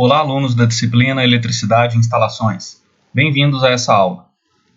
Olá, alunos da disciplina Eletricidade e Instalações. Bem-vindos a essa aula.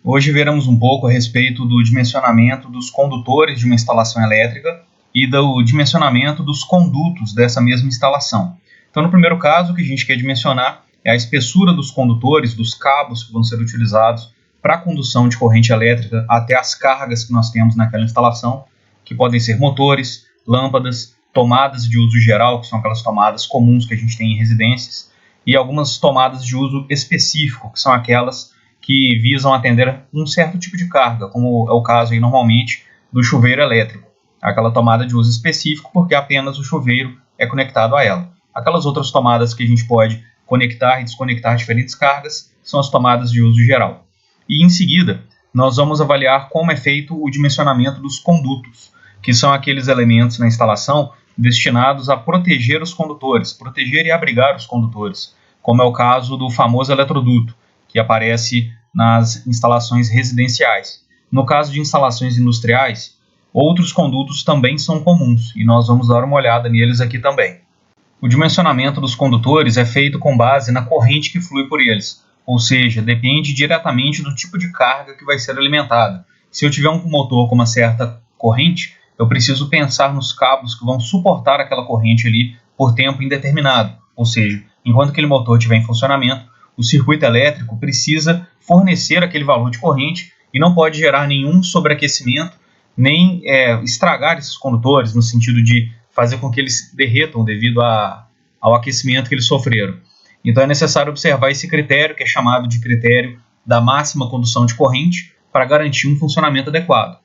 Hoje veremos um pouco a respeito do dimensionamento dos condutores de uma instalação elétrica e do dimensionamento dos condutos dessa mesma instalação. Então, no primeiro caso, o que a gente quer dimensionar é a espessura dos condutores, dos cabos que vão ser utilizados para a condução de corrente elétrica até as cargas que nós temos naquela instalação, que podem ser motores, lâmpadas, tomadas de uso geral, que são aquelas tomadas comuns que a gente tem em residências, e algumas tomadas de uso específico, que são aquelas que visam atender um certo tipo de carga, como é o caso aí, normalmente do chuveiro elétrico. Aquela tomada de uso específico porque apenas o chuveiro é conectado a ela. Aquelas outras tomadas que a gente pode conectar e desconectar diferentes cargas são as tomadas de uso geral. E em seguida, nós vamos avaliar como é feito o dimensionamento dos condutos, que são aqueles elementos na instalação destinados a proteger os condutores, proteger e abrigar os condutores, como é o caso do famoso eletroduto, que aparece nas instalações residenciais. No caso de instalações industriais, outros condutos também são comuns, e nós vamos dar uma olhada neles aqui também. O dimensionamento dos condutores é feito com base na corrente que flui por eles, ou seja, depende diretamente do tipo de carga que vai ser alimentada. Se eu tiver um motor com uma certa corrente, eu preciso pensar nos cabos que vão suportar aquela corrente ali por tempo indeterminado. Ou seja, enquanto aquele motor estiver em funcionamento, o circuito elétrico precisa fornecer aquele valor de corrente e não pode gerar nenhum sobreaquecimento, nem estragar esses condutores, no sentido de fazer com que eles derretam devido ao aquecimento que eles sofreram. Então é necessário observar esse critério, que é chamado de critério da máxima condução de corrente, para garantir um funcionamento adequado.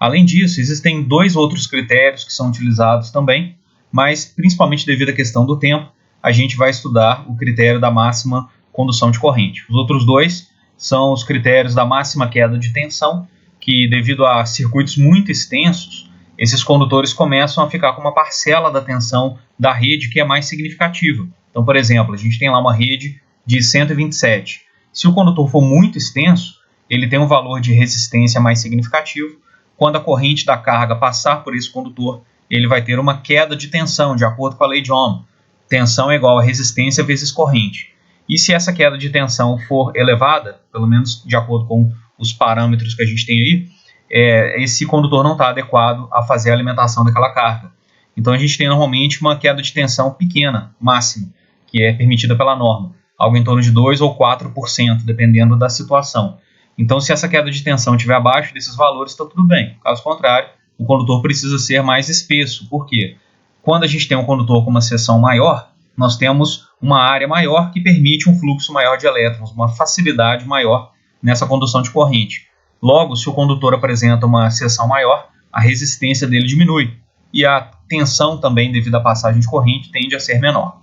Além disso, existem dois outros critérios que são utilizados também, mas principalmente devido à questão do tempo, a gente vai estudar o critério da máxima condução de corrente. Os outros dois são os critérios da máxima queda de tensão, que devido a circuitos muito extensos, esses condutores começam a ficar com uma parcela da tensão da rede que é mais significativa. Então, por exemplo, a gente tem lá uma rede de 127. Se o condutor for muito extenso, ele tem um valor de resistência mais significativo. Quando a corrente da carga passar por esse condutor, ele vai ter uma queda de tensão, de acordo com a lei de Ohm. Tensão é igual a resistência vezes corrente. E se essa queda de tensão for elevada, pelo menos de acordo com os parâmetros que a gente tem aí, esse condutor não está adequado a fazer a alimentação daquela carga. Então a gente tem normalmente uma queda de tensão pequena, máxima, que é permitida pela norma, algo em torno de 2 ou 4%, dependendo da situação. Então, se essa queda de tensão estiver abaixo desses valores, está tudo bem. Caso contrário, o condutor precisa ser mais espesso. Por quê? Quando a gente tem um condutor com uma seção maior, nós temos uma área maior que permite um fluxo maior de elétrons, uma facilidade maior nessa condução de corrente. Logo, se o condutor apresenta uma seção maior, a resistência dele diminui e a tensão também, devido à passagem de corrente, tende a ser menor.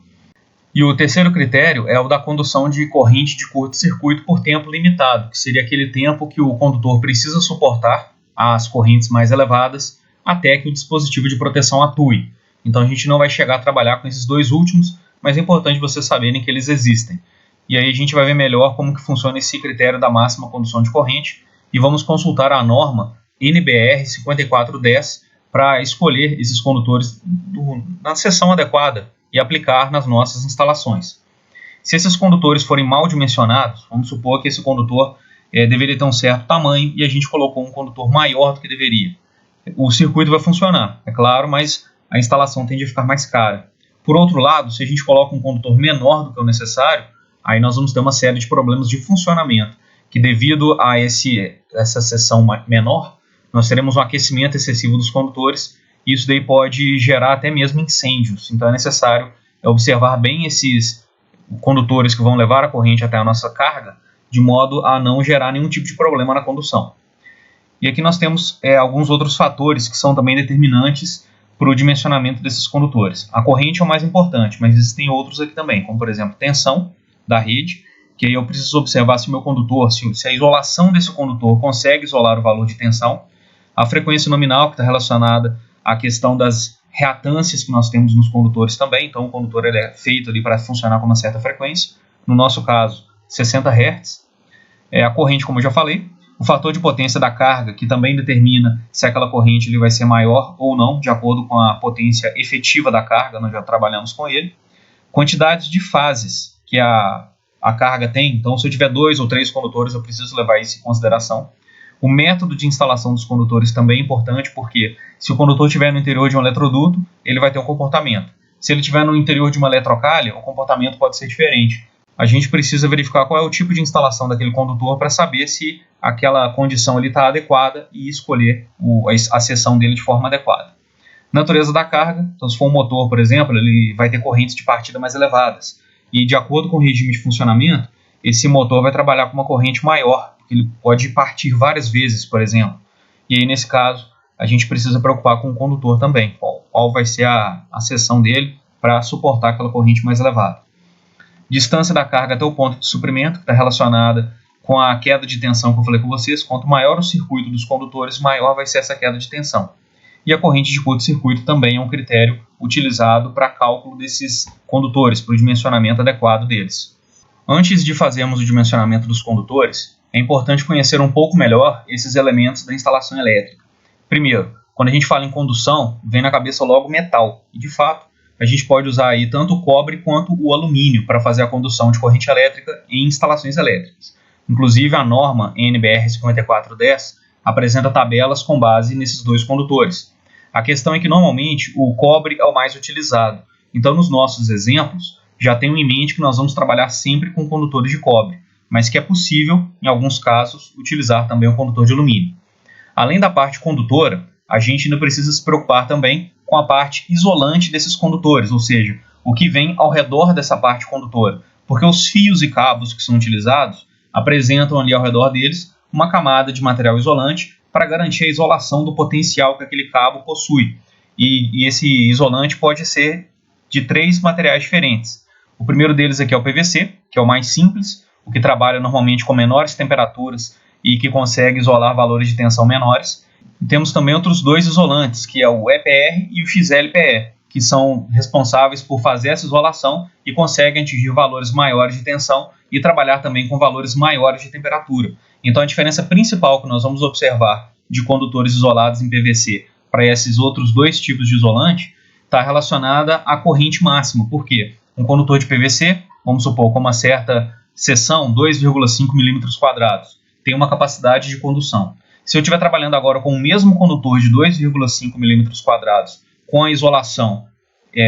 E o terceiro critério é o da condução de corrente de curto-circuito por tempo limitado, que seria aquele tempo que o condutor precisa suportar as correntes mais elevadas até que o dispositivo de proteção atue. Então a gente não vai chegar a trabalhar com esses dois últimos, mas é importante vocês saberem que eles existem. E aí a gente vai ver melhor como que funciona esse critério da máxima condução de corrente e vamos consultar a norma NBR 5410 para escolher esses condutores na seção adequada e aplicar nas nossas instalações. Se esses condutores forem mal dimensionados, vamos supor que esse condutor deveria ter um certo tamanho e a gente colocou um condutor maior do que deveria. O circuito vai funcionar, é claro, mas a instalação tende a ficar mais cara. Por outro lado, se a gente coloca um condutor menor do que o necessário, aí nós vamos ter uma série de problemas de funcionamento, que devido a essa seção menor, nós teremos um aquecimento excessivo dos condutores. Isso daí pode gerar até mesmo incêndios. Então é necessário observar bem esses condutores que vão levar a corrente até a nossa carga, de modo a não gerar nenhum tipo de problema na condução. E aqui nós temos alguns outros fatores que são também determinantes para o dimensionamento desses condutores. A corrente é o mais importante, mas existem outros aqui também, como por exemplo tensão da rede, que aí eu preciso observar se o meu condutor, se a isolação desse condutor consegue isolar o valor de tensão, a frequência nominal que está relacionada a questão das reatâncias que nós temos nos condutores também. Então o condutor ele é feito ali para funcionar com uma certa frequência, no nosso caso 60 Hz. A corrente, como eu já falei, o fator de potência da carga, que também determina se aquela corrente ele vai ser maior ou não, de acordo com a potência efetiva da carga, nós já trabalhamos com ele. Quantidades de fases, que a carga tem. Então, se eu tiver 2 ou 3 condutores, eu preciso levar isso em consideração. O método de instalação dos condutores também é importante, porque se o condutor estiver no interior de um eletroduto, ele vai ter um comportamento. Se ele estiver no interior de uma eletrocalha, o comportamento pode ser diferente. A gente precisa verificar qual é o tipo de instalação daquele condutor para saber se aquela condição está adequada e escolher a seção dele de forma adequada. Natureza da carga, então se for um motor, por exemplo, ele vai ter correntes de partida mais elevadas. E de acordo com o regime de funcionamento, esse motor vai trabalhar com uma corrente maior, porque ele pode partir várias vezes, por exemplo. E aí, nesse caso, a gente precisa preocupar com o condutor também, qual vai ser a seção dele para suportar aquela corrente mais elevada. Distância da carga até o ponto de suprimento, que está relacionada com a queda de tensão que eu falei com vocês. Quanto maior o circuito dos condutores, maior vai ser essa queda de tensão. E a corrente de curto-circuito também é um critério utilizado para cálculo desses condutores, para o dimensionamento adequado deles. Antes de fazermos o dimensionamento dos condutores, é importante conhecer um pouco melhor esses elementos da instalação elétrica. Primeiro, quando a gente fala em condução, vem na cabeça logo metal. E, de fato, a gente pode usar aí tanto o cobre quanto o alumínio para fazer a condução de corrente elétrica em instalações elétricas. Inclusive, a norma NBR 5410 apresenta tabelas com base nesses 2 condutores. A questão é que, normalmente, o cobre é o mais utilizado. Então, nos nossos exemplos, já tenham em mente que nós vamos trabalhar sempre com condutores de cobre, mas que é possível, em alguns casos, utilizar também um condutor de alumínio. Além da parte condutora, a gente ainda precisa se preocupar também com a parte isolante desses condutores, ou seja, o que vem ao redor dessa parte condutora, porque os fios e cabos que são utilizados apresentam ali ao redor deles uma camada de material isolante para garantir a isolação do potencial que aquele cabo possui. E esse isolante pode ser de 3 materiais diferentes. O primeiro deles aqui é o PVC, que é o mais simples, o que trabalha normalmente com menores temperaturas e que consegue isolar valores de tensão menores. E temos também outros 2 isolantes, que é o EPR e o XLPE, que são responsáveis por fazer essa isolação e conseguem atingir valores maiores de tensão e trabalhar também com valores maiores de temperatura. Então, a diferença principal que nós vamos observar de condutores isolados em PVC para esses outros 2 tipos de isolante está relacionada à corrente máxima. Por quê? Um condutor de PVC, vamos supor, com uma certa seção, 2,5 mm², tem uma capacidade de condução. Se eu estiver trabalhando agora com o mesmo condutor de 2,5 mm², com a isolação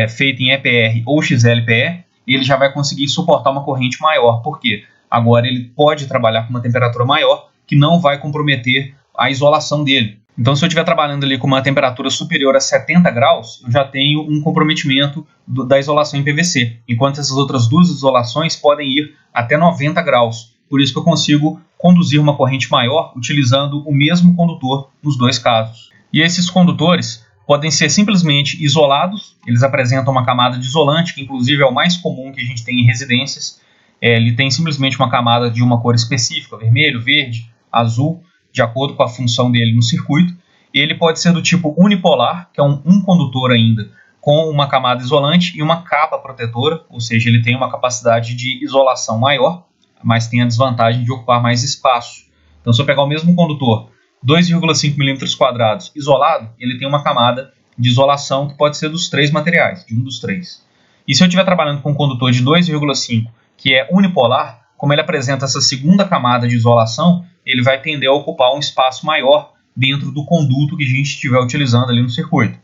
feita em EPR ou XLPE, ele já vai conseguir suportar uma corrente maior. Por quê? Agora ele pode trabalhar com uma temperatura maior que não vai comprometer a isolação dele. Então, se eu estiver trabalhando ali com uma temperatura superior a 70 graus, eu já tenho um comprometimento da isolação em PVC, enquanto essas outras 2 isolações podem ir até 90 graus. Por isso que eu consigo conduzir uma corrente maior utilizando o mesmo condutor nos 2 casos. E esses condutores podem ser simplesmente isolados, eles apresentam uma camada de isolante, que inclusive é o mais comum que a gente tem em residências. Ele tem simplesmente uma camada de uma cor específica, vermelho, verde, azul, de acordo com a função dele no circuito. Ele pode ser do tipo unipolar, que é um condutor ainda, com uma camada isolante e uma capa protetora, ou seja, ele tem uma capacidade de isolação maior, mas tem a desvantagem de ocupar mais espaço. Então, se eu pegar o mesmo condutor, 2,5 mm² isolado, ele tem uma camada de isolação que pode ser dos 3 materiais, de um dos 3. E se eu estiver trabalhando com um condutor de 2,5, que é unipolar, como ele apresenta essa segunda camada de isolação, ele vai tender a ocupar um espaço maior dentro do conduto que a gente estiver utilizando ali no circuito.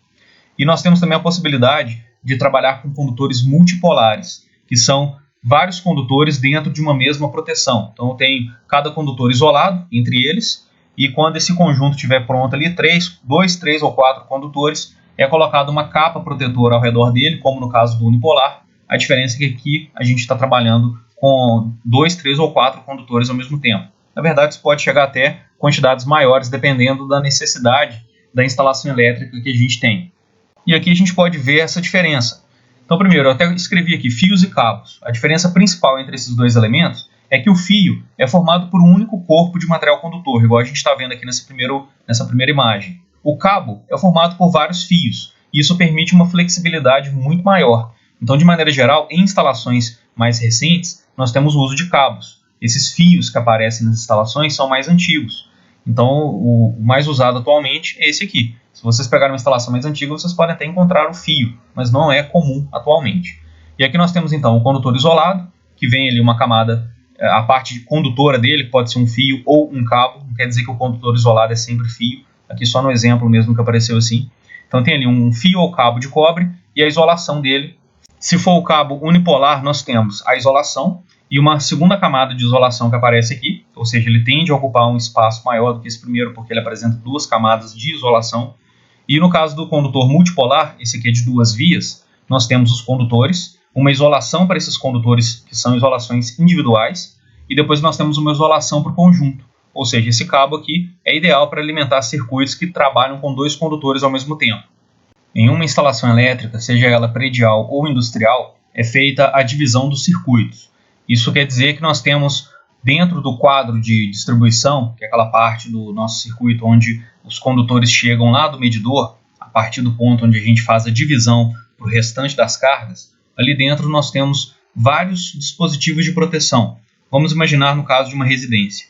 E nós temos também a possibilidade de trabalhar com condutores multipolares, que são vários condutores dentro de uma mesma proteção. Então, eu tenho cada condutor isolado entre eles, e quando esse conjunto estiver pronto ali, 2, 3 ou 4 condutores, é colocada uma capa protetora ao redor dele, como no caso do unipolar. A diferença é que aqui a gente está trabalhando com 2, 3 ou 4 condutores ao mesmo tempo. Na verdade, isso pode chegar até quantidades maiores, dependendo da necessidade da instalação elétrica que a gente tem. E aqui a gente pode ver essa diferença. Então, primeiro, eu até escrevi aqui fios e cabos. A diferença principal entre esses 2 elementos é que o fio é formado por um único corpo de material condutor, igual a gente está vendo aqui nessa primeira imagem. O cabo é formado por vários fios, e isso permite uma flexibilidade muito maior. Então, de maneira geral, em instalações mais recentes, nós temos o uso de cabos. Esses fios que aparecem nas instalações são mais antigos. Então, o mais usado atualmente é esse aqui. Se vocês pegarem uma instalação mais antiga, vocês podem até encontrar o fio, mas não é comum atualmente. E aqui nós temos, então, o condutor isolado, que vem ali uma camada, a parte condutora dele pode ser um fio ou um cabo, não quer dizer que o condutor isolado é sempre fio, aqui só no exemplo mesmo que apareceu assim. Então tem ali um fio ou cabo de cobre e a isolação dele. Se for o cabo unipolar, nós temos a isolação e uma segunda camada de isolação que aparece aqui, ou seja, ele tende a ocupar um espaço maior do que esse primeiro, porque ele apresenta duas camadas de isolação. E no caso do condutor multipolar, esse aqui é de duas vias, nós temos os condutores, uma isolação para esses condutores que são isolações individuais, e depois nós temos uma isolação para o conjunto, ou seja, esse cabo aqui é ideal para alimentar circuitos que trabalham com dois condutores ao mesmo tempo. Em uma instalação elétrica, seja ela predial ou industrial, é feita a divisão dos circuitos. Isso quer dizer que nós temos dentro do quadro de distribuição, que é aquela parte do nosso circuito onde os condutores chegam lá do medidor, a partir do ponto onde a gente faz a divisão para o restante das cargas, ali dentro nós temos vários dispositivos de proteção. Vamos imaginar no caso de uma residência.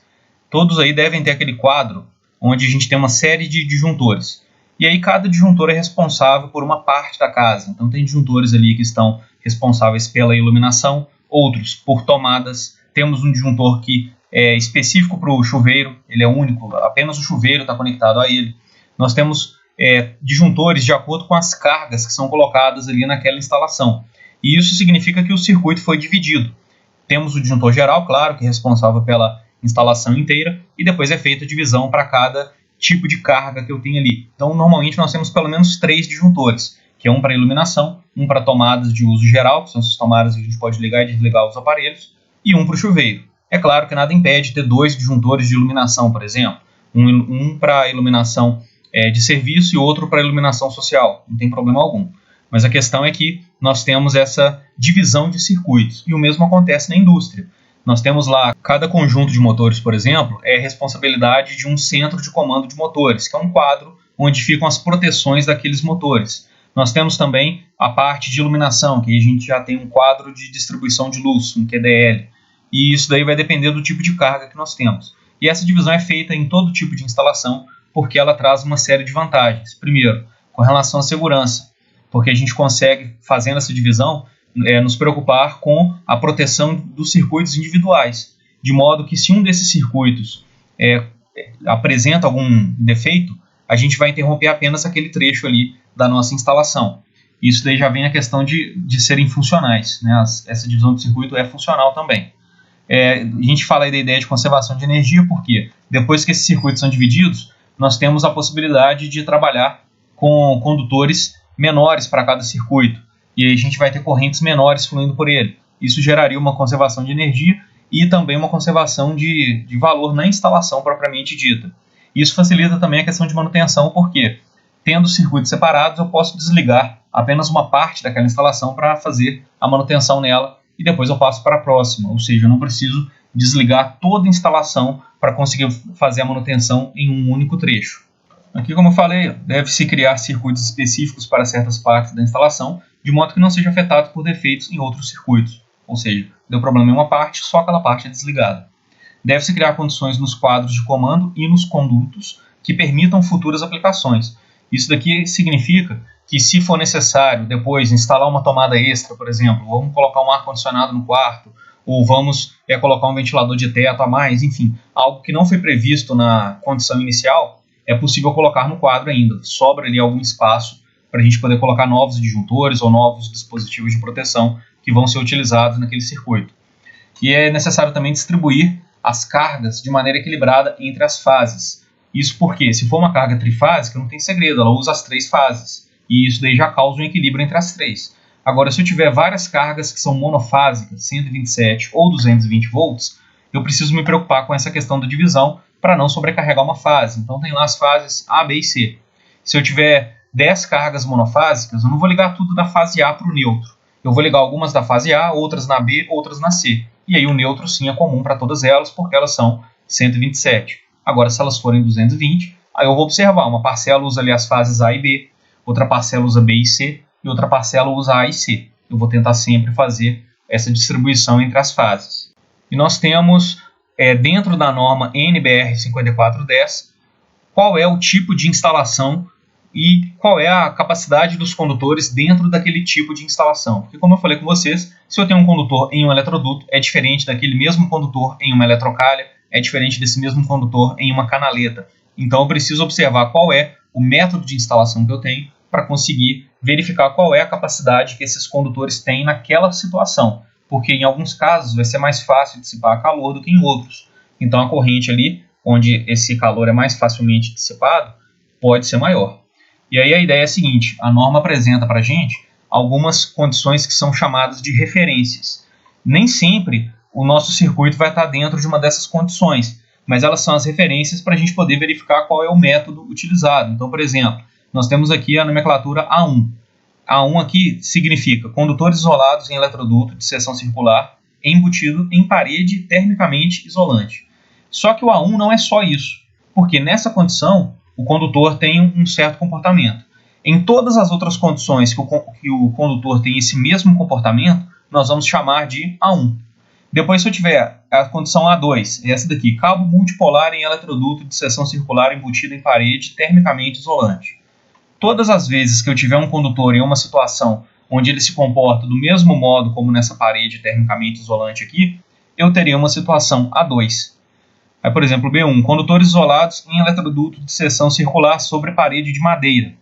Todos aí devem ter aquele quadro onde a gente tem uma série de disjuntores. E aí cada disjuntor é responsável por uma parte da casa. Então tem disjuntores ali que estão responsáveis pela iluminação, outros por tomadas. Temos um disjuntor que é específico para o chuveiro, ele é único, apenas o chuveiro está conectado a ele. Nós temos disjuntores de acordo com as cargas que são colocadas ali naquela instalação. E isso significa que o circuito foi dividido. Temos o disjuntor geral, claro, que é responsável pela instalação inteira, e depois é feita a divisão para cada tipo de carga que eu tenho ali. Então, normalmente nós temos pelo menos 3 disjuntores, que é um para iluminação, um para tomadas de uso geral, que são essas tomadas que a gente pode ligar e desligar os aparelhos, e um para o chuveiro. É claro que nada impede de ter 2 disjuntores de iluminação, por exemplo, um para iluminação de serviço e outro para iluminação social, não tem problema algum. Mas a questão é que nós temos essa divisão de circuitos, e o mesmo acontece na indústria. Nós temos lá, cada conjunto de motores, por exemplo, é responsabilidade de um centro de comando de motores, que é um quadro onde ficam as proteções daqueles motores. Nós temos também a parte de iluminação, que a gente já tem um quadro de distribuição de luz, um QDL, e isso daí vai depender do tipo de carga que nós temos. E essa divisão é feita em todo tipo de instalação, porque ela traz uma série de vantagens. Primeiro, com relação à segurança, porque a gente consegue, fazendo essa divisão, nos preocupar com a proteção dos circuitos individuais, de modo que se um desses circuitos apresenta algum defeito, a gente vai interromper apenas aquele trecho ali da nossa instalação. Isso daí já vem a questão de serem funcionais, né? Essa divisão do circuito é funcional também. A gente fala aí da ideia de conservação de energia porque depois que esses circuitos são divididos, nós temos a possibilidade de trabalhar com condutores menores para cada circuito. E aí a gente vai ter correntes menores fluindo por ele. Isso geraria uma conservação de energia e também uma conservação de valor na instalação propriamente dita. Isso facilita também a questão de manutenção, porque tendo circuitos separados, eu posso desligar apenas uma parte daquela instalação para fazer a manutenção nela e depois eu passo para a próxima. Ou seja, eu não preciso desligar toda a instalação para conseguir fazer a manutenção em um único trecho. Aqui, como eu falei, deve-se criar circuitos específicos para certas partes da instalação, de modo que não seja afetado por defeitos em outros circuitos. Ou seja, deu problema em uma parte, só aquela parte é desligada. Deve-se criar condições nos quadros de comando e nos condutos que permitam futuras aplicações. Isso daqui significa que, se for necessário depois instalar uma tomada extra, por exemplo, vamos colocar um ar-condicionado no quarto, ou vamos colocar um ventilador de teto a mais, enfim, algo que não foi previsto na condição inicial, é possível colocar no quadro ainda. Sobra ali algum espaço para a gente poder colocar novos disjuntores ou novos dispositivos de proteção que vão ser utilizados naquele circuito. E é necessário também distribuir as cargas de maneira equilibrada entre as fases. Isso porque, se for uma carga trifásica, não tem segredo, ela usa as 3 fases. E isso daí já causa um equilíbrio entre as 3. Agora, se eu tiver várias cargas que são monofásicas, 127 ou 220 volts, eu preciso me preocupar com essa questão da divisão para não sobrecarregar uma fase. Então tem lá as fases A, B e C. Se eu tiver 10 cargas monofásicas, eu não vou ligar tudo da fase A para o neutro. Eu vou ligar algumas da fase A, outras na B, outras na C. E aí o neutro sim é comum para todas elas, porque elas são 127. Agora, se elas forem 220, aí eu vou observar, uma parcela usa ali as fases A e B, outra parcela usa B e C, e outra parcela usa A e C. Eu vou tentar sempre fazer essa distribuição entre as fases. E nós temos, dentro da norma NBR 5410, qual é o tipo de instalação e qual é a capacidade dos condutores dentro daquele tipo de instalação. Porque, como eu falei com vocês, se eu tenho um condutor em um eletroduto, é diferente daquele mesmo condutor em uma eletrocalha, é diferente desse mesmo condutor em uma canaleta. Então, eu preciso observar qual é o método de instalação que eu tenho para conseguir verificar qual é a capacidade que esses condutores têm naquela situação. Porque, em alguns casos, vai ser mais fácil dissipar calor do que em outros. Então, a corrente ali, onde esse calor é mais facilmente dissipado, pode ser maior. E aí a ideia é a seguinte, a norma apresenta para a gente algumas condições que são chamadas de referências. Nem sempre o nosso circuito vai estar dentro de uma dessas condições, mas elas são as referências para a gente poder verificar qual é o método utilizado. Então, por exemplo, nós temos aqui a nomenclatura A1. A1 aqui significa condutores isolados em eletroduto de seção circular embutido em parede termicamente isolante. Só que o A1 não é só isso, porque nessa condição o condutor tem um certo comportamento. Em todas as outras condições que o condutor tem esse mesmo comportamento, nós vamos chamar de A1. Depois, se eu tiver a condição A2, essa daqui, cabo multipolar em eletroduto de seção circular embutido em parede termicamente isolante. Todas as vezes que eu tiver um condutor em uma situação onde ele se comporta do mesmo modo como nessa parede termicamente isolante aqui, eu teria uma situação A2. Aí, por exemplo, B1, condutores isolados em eletroduto de seção circular sobre parede de madeira.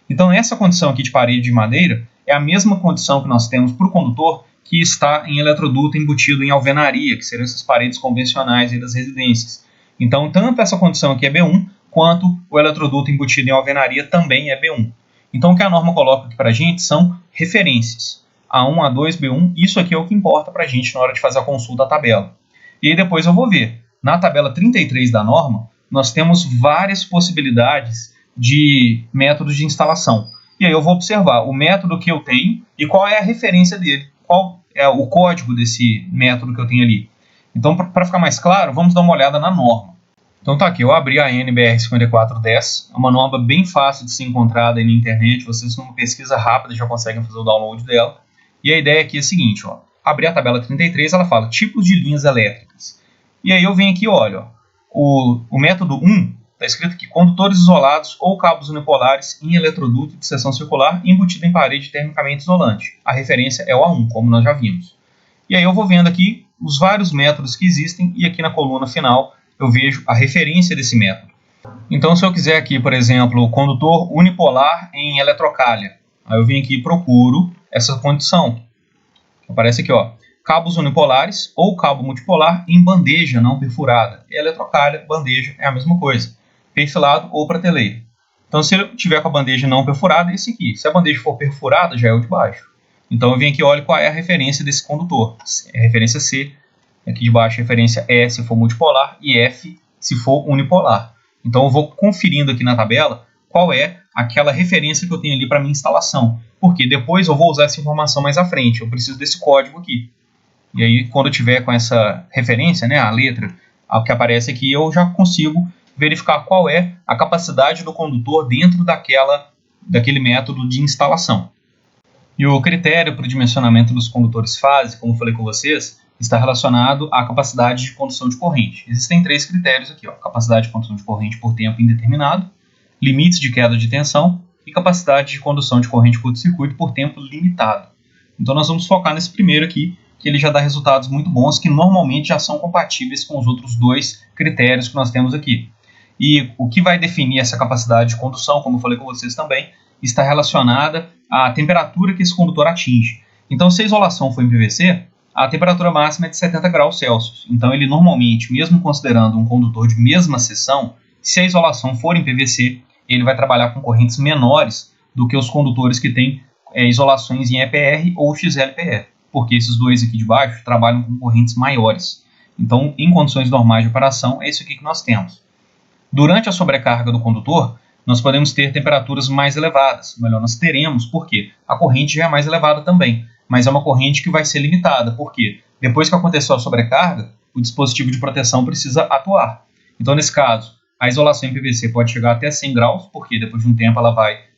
Então, essa condição aqui de parede de madeira é a mesma condição que nós temos para o condutor que está em eletroduto embutido em alvenaria, que seriam essas paredes convencionais aí das residências. Então, tanto essa condição aqui é B1, quanto o eletroduto embutido em alvenaria também é B1. Então, o que a norma coloca aqui para a gente são referências. A1, A2, B1, isso aqui é o que importa para a gente na hora de fazer a consulta da tabela. E aí depois eu vou ver. Na tabela 33 da norma, nós temos várias possibilidades de métodos de instalação. E aí eu vou observar o método que eu tenho e qual é a referência dele, qual é o código desse método que eu tenho ali. Então, para ficar mais claro, vamos dar uma olhada na norma. Então tá aqui, eu abri a NBR 5410, é uma norma bem fácil de ser encontrada aí na internet, vocês numa pesquisa rápida já conseguem fazer o download dela. E a ideia aqui é a seguinte, ó, abrir a tabela 33, ela fala tipos de linhas elétricas. E aí eu venho aqui, olha, ó, o método 1 está escrito aqui, condutores isolados ou cabos unipolares em eletroduto de seção circular embutido em parede termicamente isolante. A referência é o A1, como nós já vimos. E aí eu vou vendo aqui os vários métodos que existem e aqui na coluna final eu vejo a referência desse método. Então, se eu quiser aqui, por exemplo, condutor unipolar em eletrocalha, aí eu venho aqui e procuro essa condição. Aparece aqui, ó, cabos unipolares ou cabo multipolar em bandeja não perfurada. E eletrocalha, bandeja é a mesma coisa, perfilado ou prateleira. Então, se eu tiver com a bandeja não perfurada, é esse aqui. Se a bandeja for perfurada, já é o de baixo. Então, eu venho aqui e olho qual é a referência desse condutor. É a referência C, aqui de baixo, referência E se for multipolar e F se for unipolar. Então, eu vou conferindo aqui na tabela qual é aquela referência que eu tenho ali para minha instalação. Porque depois eu vou usar essa informação mais à frente. Eu preciso desse código aqui. E aí, quando eu tiver com essa referência, né, a letra, o que aparece aqui, eu já consigo verificar qual é a capacidade do condutor dentro daquele método de instalação. E o critério para o dimensionamento dos condutores fase, como eu falei com vocês, está relacionado à capacidade de condução de corrente. Existem 3 critérios aqui, ó, capacidade de condução de corrente por tempo indeterminado, limites de queda de tensão e capacidade de condução de corrente curto-circuito por tempo limitado. Então nós vamos focar nesse primeiro aqui, que ele já dá resultados muito bons, que normalmente já são compatíveis com os outros 2 critérios que nós temos aqui. E o que vai definir essa capacidade de condução, como eu falei com vocês também, está relacionada à temperatura que esse condutor atinge. Então, se a isolação for em PVC, a temperatura máxima é de 70 graus Celsius. Então, ele normalmente, mesmo considerando um condutor de mesma seção, se a isolação for em PVC, ele vai trabalhar com correntes menores do que os condutores que têm isolações em EPR ou XLPE, porque esses 2 aqui de baixo trabalham com correntes maiores. Então, em condições normais de operação, é isso aqui que nós temos. Durante a sobrecarga do condutor, nós podemos ter temperaturas mais elevadas. Melhor, nós teremos, porque a corrente já é mais elevada também, mas é uma corrente que vai ser limitada, porque depois que aconteceu a sobrecarga, o dispositivo de proteção precisa atuar. Então, nesse caso, a isolação em PVC pode chegar até 100 graus, porque depois de um tempo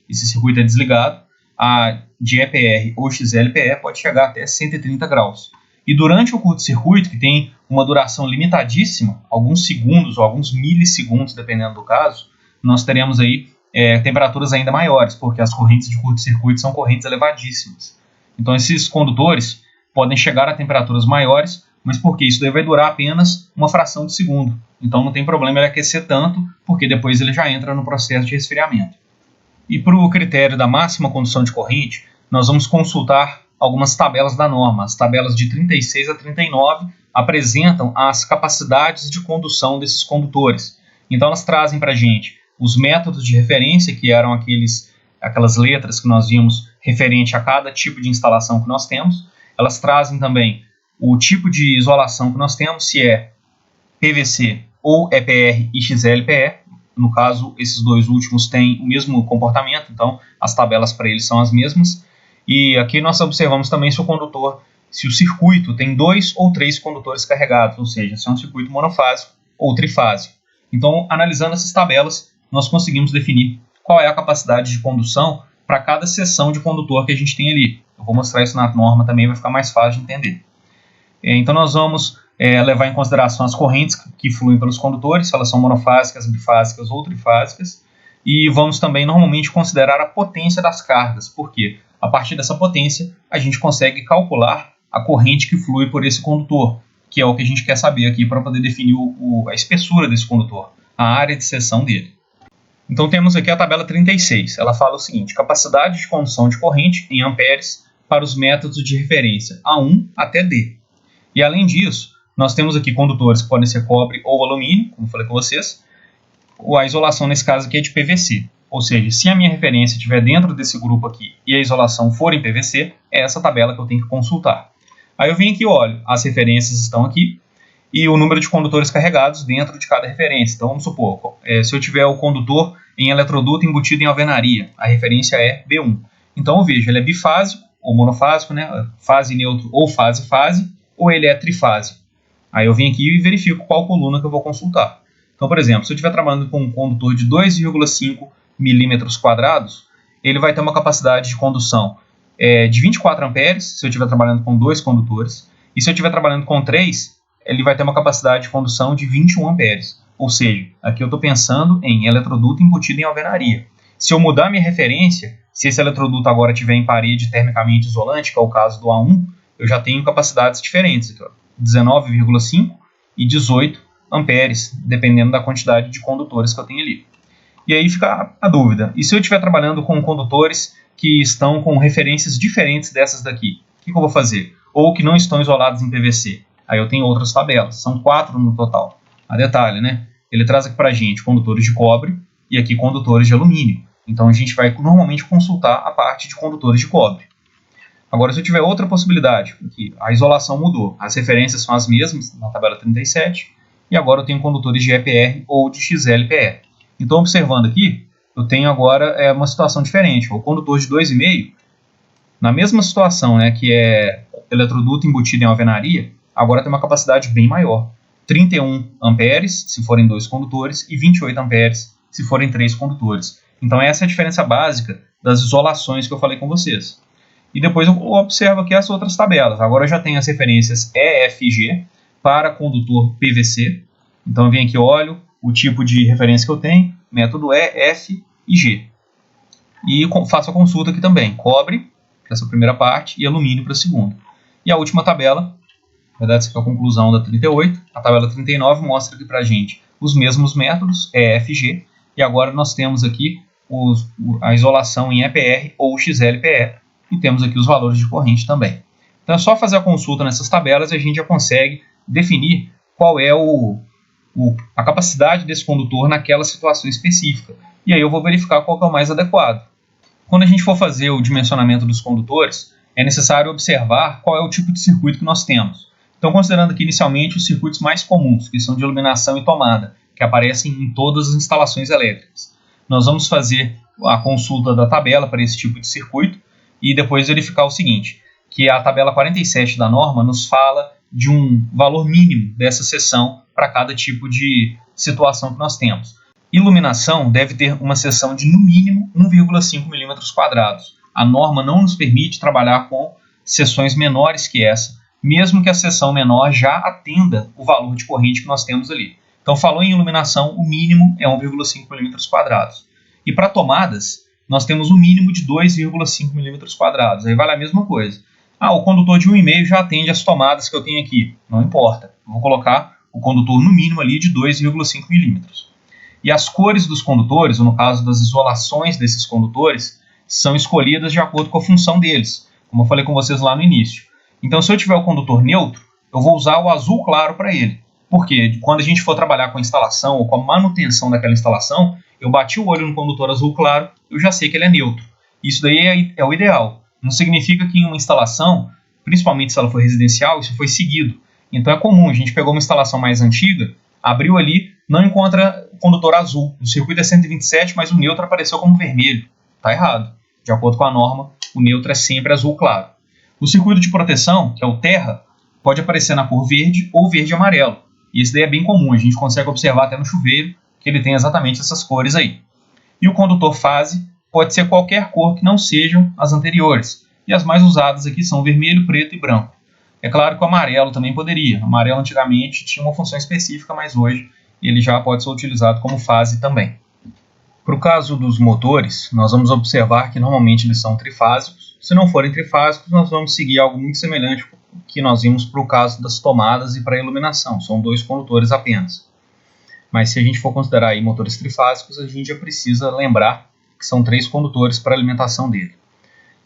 esse circuito é desligado. A de EPR ou XLPE pode chegar até 130 graus. E durante o curto-circuito, que tem uma duração limitadíssima, alguns segundos ou alguns milissegundos, dependendo do caso, nós teremos aí temperaturas ainda maiores, porque as correntes de curto-circuito são correntes elevadíssimas. Então esses condutores podem chegar a temperaturas maiores, mas porque isso daí vai durar apenas uma fração de segundo. Então não tem problema ele aquecer tanto, porque depois ele já entra no processo de resfriamento. E para o critério da máxima condução de corrente, nós vamos consultar algumas tabelas da norma. As tabelas de 36 a 39 apresentam as capacidades de condução desses condutores. Então elas trazem para a gente os métodos de referência, que eram aquelas letras que nós vimos referente a cada tipo de instalação que nós temos. Elas trazem também o tipo de isolação que nós temos, se é PVC ou EPR e XLPE. No caso, esses dois últimos têm o mesmo comportamento, então as tabelas para eles são as mesmas. E aqui nós observamos também se o circuito tem 2 ou 3 condutores carregados, ou seja, se é um circuito monofásico ou trifásico. Então, analisando essas tabelas, nós conseguimos definir qual é a capacidade de condução para cada seção de condutor que a gente tem ali. Eu vou mostrar isso na norma também, vai ficar mais fácil de entender. Então nós vamos levar em consideração as correntes que fluem pelos condutores, se elas são monofásicas, bifásicas ou trifásicas, e vamos também normalmente considerar a potência das cargas, porque a partir dessa potência a gente consegue calcular a corrente que flui por esse condutor, que é o que a gente quer saber aqui para poder definir a espessura desse condutor, a área de seção dele. Então temos aqui a tabela 36, ela fala o seguinte: capacidade de condução de corrente em amperes para os métodos de referência A1 até D. E além disso, nós temos aqui condutores que podem ser cobre ou alumínio, como eu falei com vocês. A isolação nesse caso aqui é de PVC, ou seja, se a minha referência estiver dentro desse grupo aqui e a isolação for em PVC, é essa tabela que eu tenho que consultar. Aí eu venho aqui e olho, as referências estão aqui e o número de condutores carregados dentro de cada referência. Então vamos supor, se eu tiver o condutor em eletroduto embutido em alvenaria, a referência é B1. Então eu vejo, ele é bifásico ou monofásico, né? Fase neutro ou fase-fase, ou ele é trifásico. Aí eu venho aqui e verifico qual coluna que eu vou consultar. Então, por exemplo, se eu estiver trabalhando com um condutor de 2,5 milímetros quadrados, ele vai ter uma capacidade de condução de 24 amperes, se eu estiver trabalhando com 2 condutores, e se eu estiver trabalhando com 3, ele vai ter uma capacidade de condução de 21 amperes. Ou seja, aqui eu estou pensando em eletroduto embutido em alvenaria. Se eu mudar minha referência, se esse eletroduto agora estiver em parede termicamente isolante, que é o caso do A1, eu já tenho capacidades diferentes, aqui, 19,5 e 18 amperes, dependendo da quantidade de condutores que eu tenho ali. E aí fica a dúvida: e se eu estiver trabalhando com condutores que estão com referências diferentes dessas daqui? O que eu vou fazer? Ou que não estão isolados em PVC? Aí eu tenho outras tabelas, são 4 no total. A detalhe, né? Ele traz aqui para a gente condutores de cobre e aqui condutores de alumínio. Então a gente vai normalmente consultar a parte de condutores de cobre. Agora, se eu tiver outra possibilidade, aqui, a isolação mudou, as referências são as mesmas na tabela 37, e agora eu tenho condutores de EPR ou de XLPE. Então, observando aqui, eu tenho agora uma situação diferente. O condutor de 2,5, na mesma situação, né, que é eletroduto embutido em alvenaria, agora tem uma capacidade bem maior. 31 amperes, se forem 2 condutores, e 28 amperes, se forem 3 condutores. Então, essa é a diferença básica das isolações que eu falei com vocês. E depois eu observo aqui as outras tabelas. Agora eu já tenho as referências E, F e G para condutor PVC. Então eu venho aqui e olho o tipo de referência que eu tenho, método E, F e G. E faço a consulta aqui também, cobre para essa primeira parte e alumínio para a segunda. E a última tabela, na verdade essa aqui é a conclusão da 38, a tabela 39 mostra aqui para a gente os mesmos métodos, E, F e G. E agora nós temos aqui a isolação em EPR ou XLPE. E temos aqui os valores de corrente também. Então é só fazer a consulta nessas tabelas e a gente já consegue definir qual é a capacidade desse condutor naquela situação específica. E aí eu vou verificar qual que é o mais adequado. Quando a gente for fazer o dimensionamento dos condutores, é necessário observar qual é o tipo de circuito que nós temos. Então, considerando aqui inicialmente os circuitos mais comuns, que são de iluminação e tomada, que aparecem em todas as instalações elétricas. Nós vamos fazer a consulta da tabela para esse tipo de circuito, e depois verificar o seguinte, que a tabela 47 da norma nos fala de um valor mínimo dessa seção para cada tipo de situação que nós temos. Iluminação deve ter uma seção de no mínimo 1,5 milímetros quadrados. A norma não nos permite trabalhar com seções menores que essa, mesmo que a seção menor já atenda o valor de corrente que nós temos ali. Então, falou em iluminação, o mínimo é 1,5 milímetros quadrados. E para tomadas, nós temos um mínimo de 2,5 mm². Aí vale a mesma coisa. O condutor de 1,5 já atende as tomadas que eu tenho aqui. Não importa. Eu vou colocar o condutor no mínimo ali de 2,5 mm. E as cores dos condutores, ou no caso das isolações desses condutores, são escolhidas de acordo com a função deles, como eu falei com vocês lá no início. Então, se eu tiver o condutor neutro, eu vou usar o azul claro para ele. Porque quando a gente for trabalhar com a instalação ou com a manutenção daquela instalação, eu bati o olho no condutor azul claro, eu já sei que ele é neutro. Isso daí é o ideal. Não significa que em uma instalação, principalmente se ela for residencial, isso foi seguido. Então é comum, a gente pegou uma instalação mais antiga, abriu ali, não encontra o condutor azul. O circuito é 127, mas o neutro apareceu como vermelho. Está errado. De acordo com a norma, o neutro é sempre azul claro. O circuito de proteção, que é o terra, pode aparecer na cor verde ou verde e amarelo. E isso daí é bem comum, a gente consegue observar até no chuveiro que ele tem exatamente essas cores aí. E o condutor fase pode ser qualquer cor que não sejam as anteriores. E as mais usadas aqui são vermelho, preto e branco. É claro que o amarelo também poderia. O amarelo antigamente tinha uma função específica, mas hoje ele já pode ser utilizado como fase também. Para o caso dos motores, nós vamos observar que normalmente eles são trifásicos. Se não forem trifásicos, nós vamos seguir algo muito semelhante que nós vimos para o caso das tomadas e para a iluminação. São 2 condutores apenas. Mas se a gente for considerar aí motores trifásicos, a gente já precisa lembrar que são 3 condutores para a alimentação dele.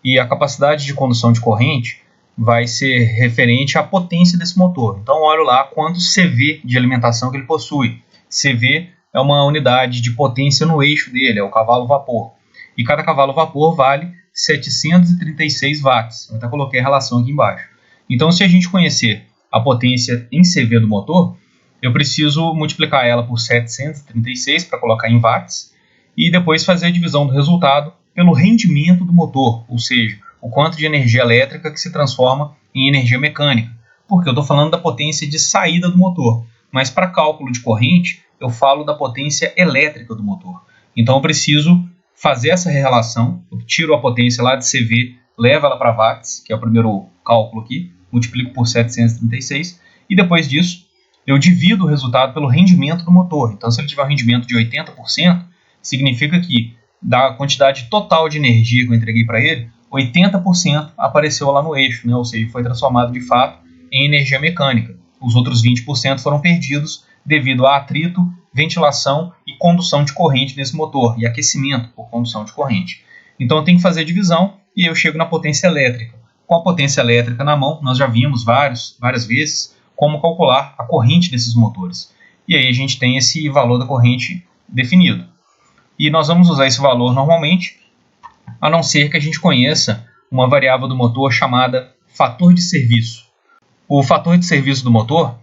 E a capacidade de condução de corrente vai ser referente à potência desse motor. Então, olho lá quanto CV de alimentação que ele possui. CV é uma unidade de potência no eixo dele, é o cavalo-vapor. E cada cavalo-vapor vale 736 watts. Eu até coloquei a relação aqui embaixo. Então, se a gente conhecer a potência em CV do motor, eu preciso multiplicar ela por 736 para colocar em watts e depois fazer a divisão do resultado pelo rendimento do motor, ou seja, o quanto de energia elétrica que se transforma em energia mecânica, porque eu estou falando da potência de saída do motor, mas para cálculo de corrente eu falo da potência elétrica do motor. Então eu preciso fazer essa relação, eu tiro a potência lá de CV, levo ela para watts, que é o primeiro cálculo aqui, multiplico por 736 e depois disso eu divido o resultado pelo rendimento do motor. Então, se ele tiver um rendimento de 80%, significa que da quantidade total de energia que eu entreguei para ele, 80% apareceu lá no eixo, né? Ou seja, foi transformado de fato em energia mecânica. Os outros 20% foram perdidos devido a atrito, ventilação e condução de corrente nesse motor, e aquecimento por condução de corrente. Então, eu tenho que fazer a divisão e eu chego na potência elétrica. Com a potência elétrica na mão, nós já vimos várias vezes como calcular a corrente desses motores. E aí a gente tem esse valor da corrente definido. E nós vamos usar esse valor normalmente, a não ser que a gente conheça uma variável do motor chamada fator de serviço. O fator de serviço do motor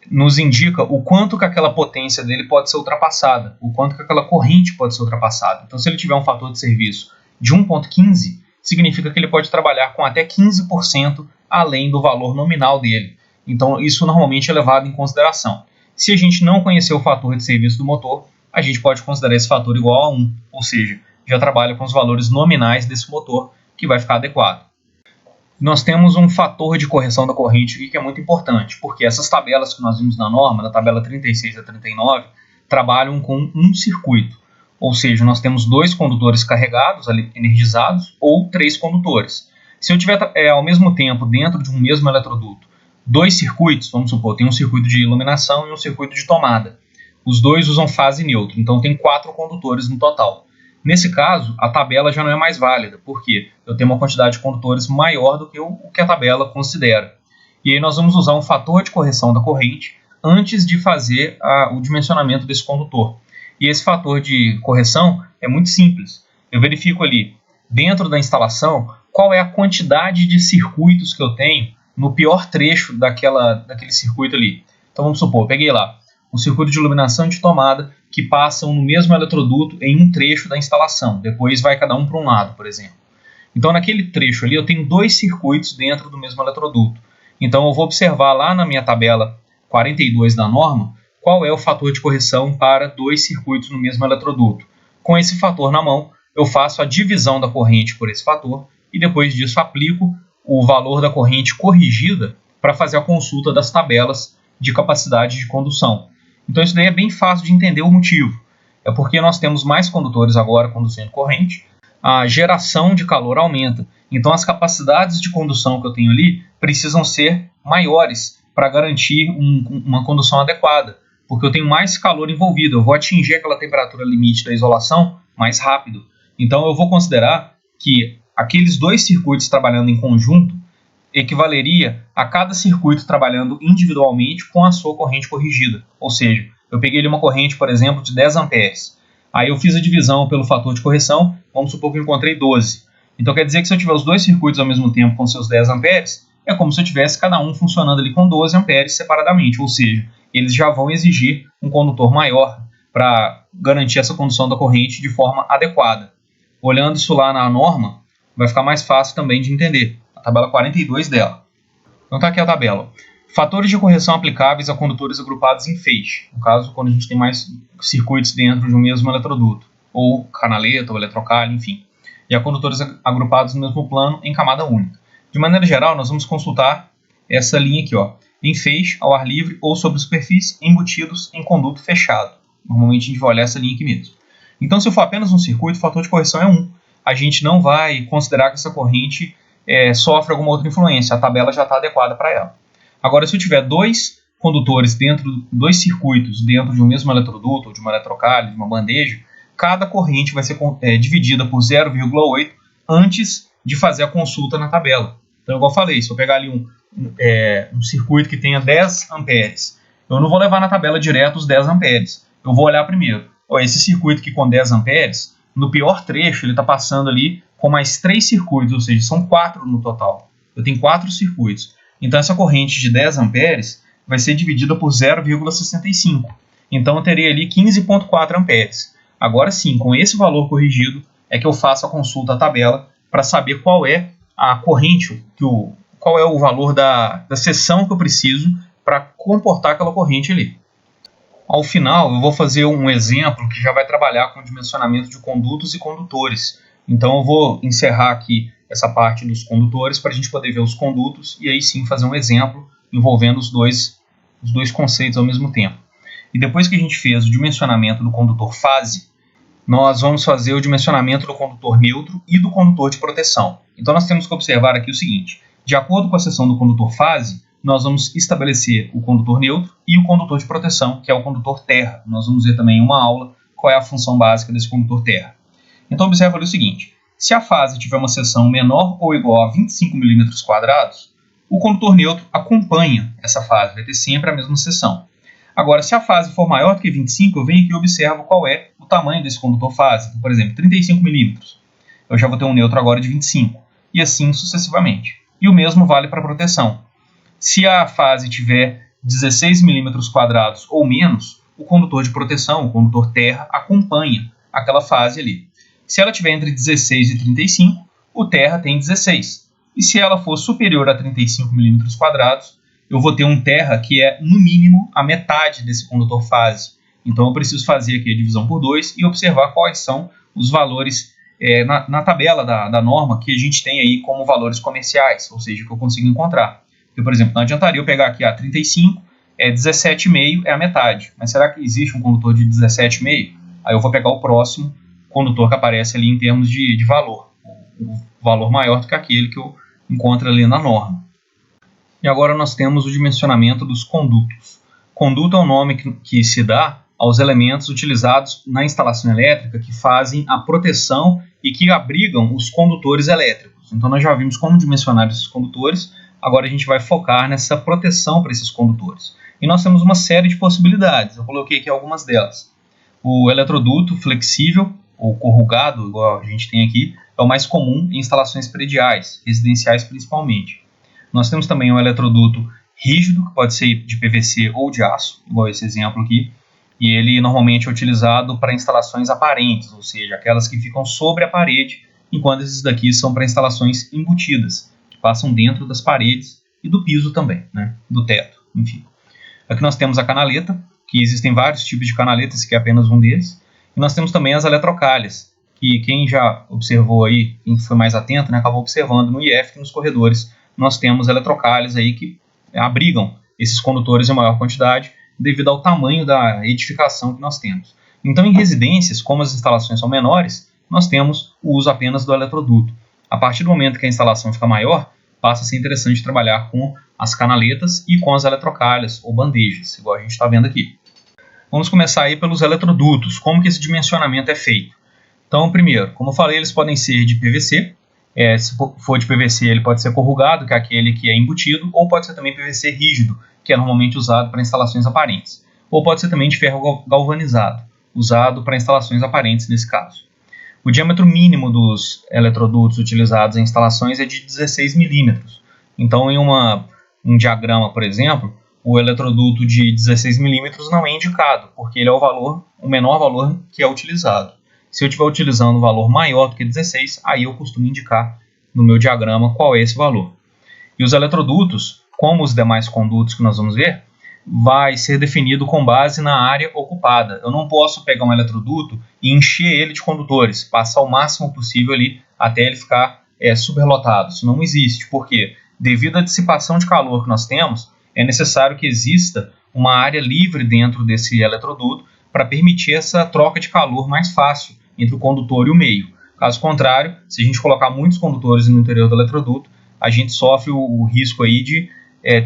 nos indica o quanto que aquela potência dele pode ser ultrapassada, o quanto que aquela corrente pode ser ultrapassada. Então, se ele tiver um fator de serviço de 1,15, significa que ele pode trabalhar com até 15% além do valor nominal dele. Então, isso normalmente é levado em consideração. Se a gente não conhecer o fator de serviço do motor, a gente pode considerar esse fator igual a 1, ou seja, já trabalha com os valores nominais desse motor, que vai ficar adequado. Nós temos um fator de correção da corrente aqui que é muito importante, porque essas tabelas que nós vimos na norma, da tabela 36 a 39, trabalham com um circuito, ou seja, nós temos 2 condutores carregados, ali, energizados, ou 3 condutores. Se eu tiver ao mesmo tempo, dentro de um mesmo eletroduto, 2 circuitos, vamos supor, tem um circuito de iluminação e um circuito de tomada. Os 2 usam fase neutra, então tem 4 condutores no total. Nesse caso, a tabela já não é mais válida, porque eu tenho uma quantidade de condutores maior do que o que a tabela considera. E aí nós vamos usar um fator de correção da corrente antes de fazer o dimensionamento desse condutor. E esse fator de correção é muito simples. Eu verifico ali, dentro da instalação, qual é a quantidade de circuitos que eu tenho no pior trecho daquele circuito ali. Então vamos supor, eu peguei lá um circuito de iluminação e de tomada que passam no mesmo eletroduto em um trecho da instalação. Depois vai cada um para um lado, por exemplo. Então naquele trecho ali eu tenho 2 circuitos dentro do mesmo eletroduto. Então eu vou observar lá na minha tabela 42 da norma qual é o fator de correção para 2 circuitos no mesmo eletroduto. Com esse fator na mão, eu faço a divisão da corrente por esse fator e depois disso aplico o valor da corrente corrigida para fazer a consulta das tabelas de capacidade de condução. Então isso daí é bem fácil de entender o motivo. É porque nós temos mais condutores agora conduzindo corrente, a geração de calor aumenta. Então as capacidades de condução que eu tenho ali precisam ser maiores para garantir uma condução adequada, porque eu tenho mais calor envolvido, eu vou atingir aquela temperatura limite da isolação mais rápido. Então eu vou considerar que aqueles dois circuitos trabalhando em conjunto equivaleria a cada circuito trabalhando individualmente com a sua corrente corrigida. Ou seja, eu peguei ali uma corrente, por exemplo, de 10 amperes. Aí eu fiz a divisão pelo fator de correção, vamos supor que eu encontrei 12. Então quer dizer que se eu tiver os dois circuitos ao mesmo tempo com seus 10 amperes, é como se eu tivesse cada um funcionando ali com 12 amperes separadamente. Ou seja, eles já vão exigir um condutor maior para garantir essa condução da corrente de forma adequada. Olhando isso lá na norma, vai ficar mais fácil também de entender. A tabela 42 dela. Então está aqui a tabela. Fatores de correção aplicáveis a condutores agrupados em feixe. No caso, quando a gente tem mais circuitos dentro de um mesmo eletroduto. Ou canaleta, ou eletrocalho, enfim. E a condutores agrupados no mesmo plano em camada única. De maneira geral, nós vamos consultar essa linha aqui, ó, em feixe, ao ar livre ou sobre superfície, embutidos em conduto fechado. Normalmente a gente vai olhar essa linha aqui mesmo. Então, se for apenas um circuito, o fator de correção é 1. A gente não vai considerar que essa corrente sofre alguma outra influência. A tabela já está adequada para ela. Agora, se eu tiver dois condutores dois circuitos dentro de um mesmo eletroduto, ou de uma eletrocálise, de uma bandeja, cada corrente vai ser dividida por 0,8 antes de fazer a consulta na tabela. Então, igual eu falei, se eu pegar ali um circuito que tenha 10 amperes, eu não vou levar na tabela direto os 10 amperes. Eu vou olhar primeiro. Esse circuito aqui com 10 amperes, no pior trecho, ele está passando ali com mais 3 circuitos, ou seja, são 4 no total. Eu tenho 4 circuitos. Então, essa corrente de 10 amperes vai ser dividida por 0,65. Então, eu terei ali 15,4 amperes. Agora sim, com esse valor corrigido, é que eu faço a consulta à tabela para saber qual é a corrente, qual é o valor da seção que eu preciso para comportar aquela corrente ali. Ao final, eu vou fazer um exemplo que já vai trabalhar com o dimensionamento de condutos e condutores. Então, eu vou encerrar aqui essa parte dos condutores para a gente poder ver os condutos e aí sim fazer um exemplo envolvendo os dois conceitos ao mesmo tempo. E depois que a gente fez o dimensionamento do condutor fase, nós vamos fazer o dimensionamento do condutor neutro e do condutor de proteção. Então, nós temos que observar aqui o seguinte: de acordo com a seção do condutor fase, nós vamos estabelecer o condutor neutro e o condutor de proteção, que é o condutor terra. Nós vamos ver também em uma aula qual é a função básica desse condutor terra. Então, observa ali o seguinte: se a fase tiver uma seção menor ou igual a 25 mm², o condutor neutro acompanha essa fase, vai ter sempre a mesma seção. Agora, se a fase for maior do que 25, eu venho aqui e observo qual é o tamanho desse condutor fase. Então, por exemplo, 35 mm. Eu já vou ter um neutro agora de 25. E assim sucessivamente. E o mesmo vale para a proteção. Se a fase tiver 16 mm² ou menos, o condutor de proteção, o condutor terra, acompanha aquela fase ali. Se ela tiver entre 16 e 35, o terra tem 16. E se ela for superior a 35 mm², eu vou ter um terra que é, no mínimo, a metade desse condutor fase. Então, eu preciso fazer aqui a divisão por 2 e observar quais são os valores na tabela da norma que a gente tem aí como valores comerciais, ou seja, que eu consigo encontrar. Porque, por exemplo, não adiantaria eu pegar aqui 35, 17,5 é a metade. Mas será que existe um condutor de 17,5? Aí eu vou pegar o próximo condutor que aparece ali em termos de valor. O valor maior do que aquele que eu encontro ali na norma. E agora nós temos o dimensionamento dos condutos. Conduto é o nome que se dá aos elementos utilizados na instalação elétrica que fazem a proteção e que abrigam os condutores elétricos. Então nós já vimos como dimensionar esses condutores, agora a gente vai focar nessa proteção para esses condutores. E nós temos uma série de possibilidades, eu coloquei aqui algumas delas. O eletroduto flexível ou corrugado, igual a gente tem aqui, é o mais comum em instalações prediais, residenciais principalmente. Nós temos também um eletroduto rígido, que pode ser de PVC ou de aço, igual esse exemplo aqui, e ele normalmente é utilizado para instalações aparentes, ou seja, aquelas que ficam sobre a parede, enquanto esses daqui são para instalações embutidas, que passam dentro das paredes e do piso também, né, do teto, enfim. Aqui nós temos a canaleta, que existem vários tipos de canaletas, que é apenas um deles, e nós temos também as eletrocalhas, que quem já observou aí, quem foi mais atento, né, acabou observando no IF que nos corredores nós temos eletrocalhas aí que abrigam esses condutores em maior quantidade devido ao tamanho da edificação que nós temos. Então, em residências, como as instalações são menores, nós temos o uso apenas do eletroduto. A partir do momento que a instalação fica maior, passa a ser interessante trabalhar com as canaletas e com as eletrocalhas ou bandejas, igual a gente está vendo aqui. Vamos começar aí pelos eletrodutos, como que esse dimensionamento é feito. Então, primeiro, como eu falei, eles podem ser de PVC. Se for de PVC, ele pode ser corrugado, que é aquele que é embutido, ou pode ser também PVC rígido, que é normalmente usado para instalações aparentes. Ou pode ser também de ferro galvanizado, usado para instalações aparentes nesse caso. O diâmetro mínimo dos eletrodutos utilizados em instalações é de 16 milímetros. Então, em um diagrama, por exemplo, o eletroduto de 16 milímetros não é indicado, porque ele é o menor valor que é utilizado. Se eu estiver utilizando um valor maior do que 16, aí eu costumo indicar no meu diagrama qual é esse valor. E os eletrodutos, como os demais condutos que nós vamos ver, vai ser definido com base na área ocupada. Eu não posso pegar um eletroduto e encher ele de condutores, passar o máximo possível ali até ele ficar superlotado. Isso não existe, porque devido à dissipação de calor que nós temos, é necessário que exista uma área livre dentro desse eletroduto para permitir essa troca de calor mais fácil entre o condutor e o meio. Caso contrário, se a gente colocar muitos condutores no interior do eletroduto, a gente sofre o risco aí de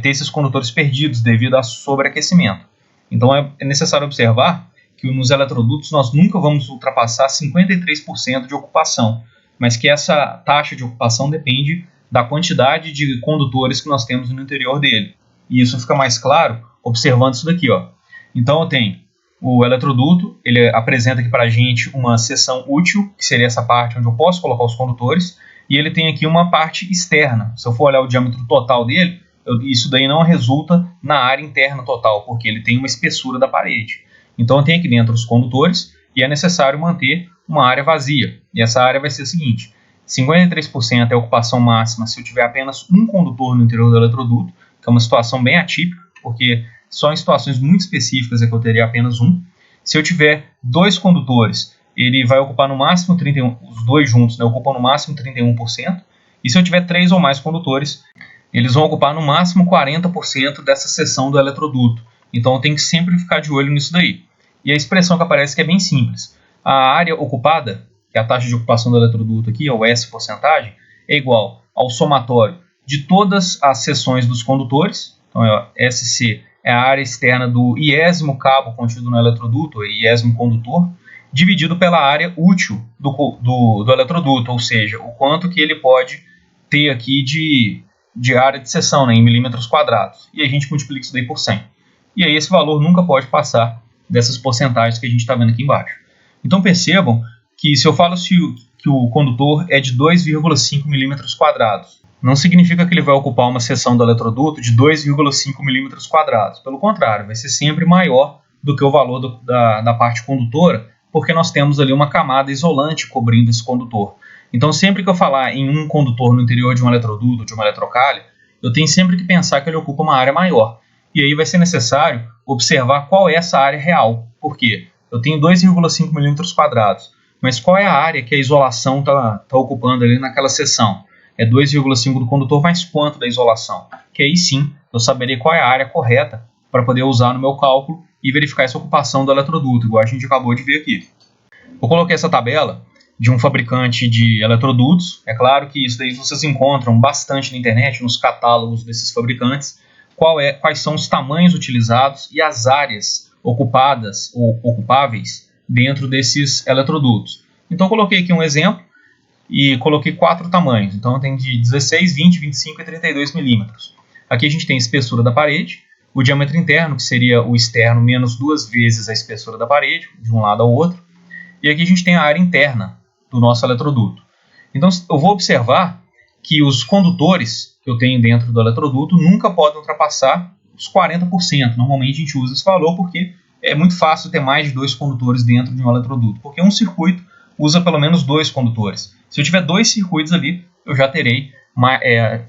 ter esses condutores perdidos devido a sobreaquecimento. Então é necessário observar que nos eletrodutos nós nunca vamos ultrapassar 53% de ocupação, mas que essa taxa de ocupação depende da quantidade de condutores que nós temos no interior dele. E isso fica mais claro observando isso daqui, ó. Então eu tenho o eletroduto, ele apresenta aqui para a gente uma seção útil, que seria essa parte onde eu posso colocar os condutores, e ele tem aqui uma parte externa. Se eu for olhar o diâmetro total dele, isso daí não resulta na área interna total, porque ele tem uma espessura da parede. Então eu tenho aqui dentro os condutores e é necessário manter uma área vazia. E essa área vai ser a seguinte: 53% é a ocupação máxima se eu tiver apenas um condutor no interior do eletroduto, que é uma situação bem atípica, porque só em situações muito específicas é que eu teria apenas um. Se eu tiver dois condutores, ele vai ocupar no máximo 31%, os dois juntos, né, ocupam no máximo 31%. E se eu tiver 3 ou mais condutores, eles vão ocupar no máximo 40% dessa seção do eletroduto. Então eu tenho que sempre ficar de olho nisso daí. E a expressão que aparece que é bem simples. A área ocupada, que é a taxa de ocupação do eletroduto aqui, ou S porcentagem, é igual ao somatório de todas as seções dos condutores. Então, SC é a área externa do iésimo cabo contido no eletroduto, ou iésimo condutor, dividido pela área útil do eletroduto, ou seja, o quanto que ele pode ter aqui de área de seção, né, em milímetros quadrados. E a gente multiplica isso daí por 100. E aí esse valor nunca pode passar dessas porcentagens que a gente está vendo aqui embaixo. Então percebam que se eu falo que o condutor é de 2,5 milímetros quadrados, não significa que ele vai ocupar uma seção do eletroduto de 2,5 milímetros quadrados. Pelo contrário, vai ser sempre maior do que o valor da parte condutora, porque nós temos ali uma camada isolante cobrindo esse condutor. Então, sempre que eu falar em um condutor no interior de um eletroduto, de uma eletrocalha, eu tenho sempre que pensar que ele ocupa uma área maior. E aí vai ser necessário observar qual é essa área real. Por quê? Eu tenho 2,5 milímetros quadrados, mas qual é a área que a isolação está ocupando ali naquela seção? É 2,5 do condutor mais quanto da isolação? Que aí sim, eu saberei qual é a área correta para poder usar no meu cálculo e verificar essa ocupação do eletroduto, igual a gente acabou de ver aqui. Eu coloquei essa tabela de um fabricante de eletrodutos. É claro que isso daí vocês encontram bastante na internet, nos catálogos desses fabricantes, quais são os tamanhos utilizados e as áreas ocupadas ou ocupáveis dentro desses eletrodutos. Então eu coloquei aqui um exemplo e coloquei 4 tamanhos. Então tem de 16, 20, 25 e 32 milímetros. Aqui a gente tem a espessura da parede, o diâmetro interno, que seria o externo menos 2 vezes a espessura da parede, de um lado ao outro. E aqui a gente tem a área interna do nosso eletroduto. Então eu vou observar que os condutores que eu tenho dentro do eletroduto nunca podem ultrapassar os 40%. Normalmente a gente usa esse valor porque é muito fácil ter mais de 2 condutores dentro de um eletroduto, porque um circuito usa pelo menos 2 condutores. Se eu tiver 2 circuitos ali, eu já terei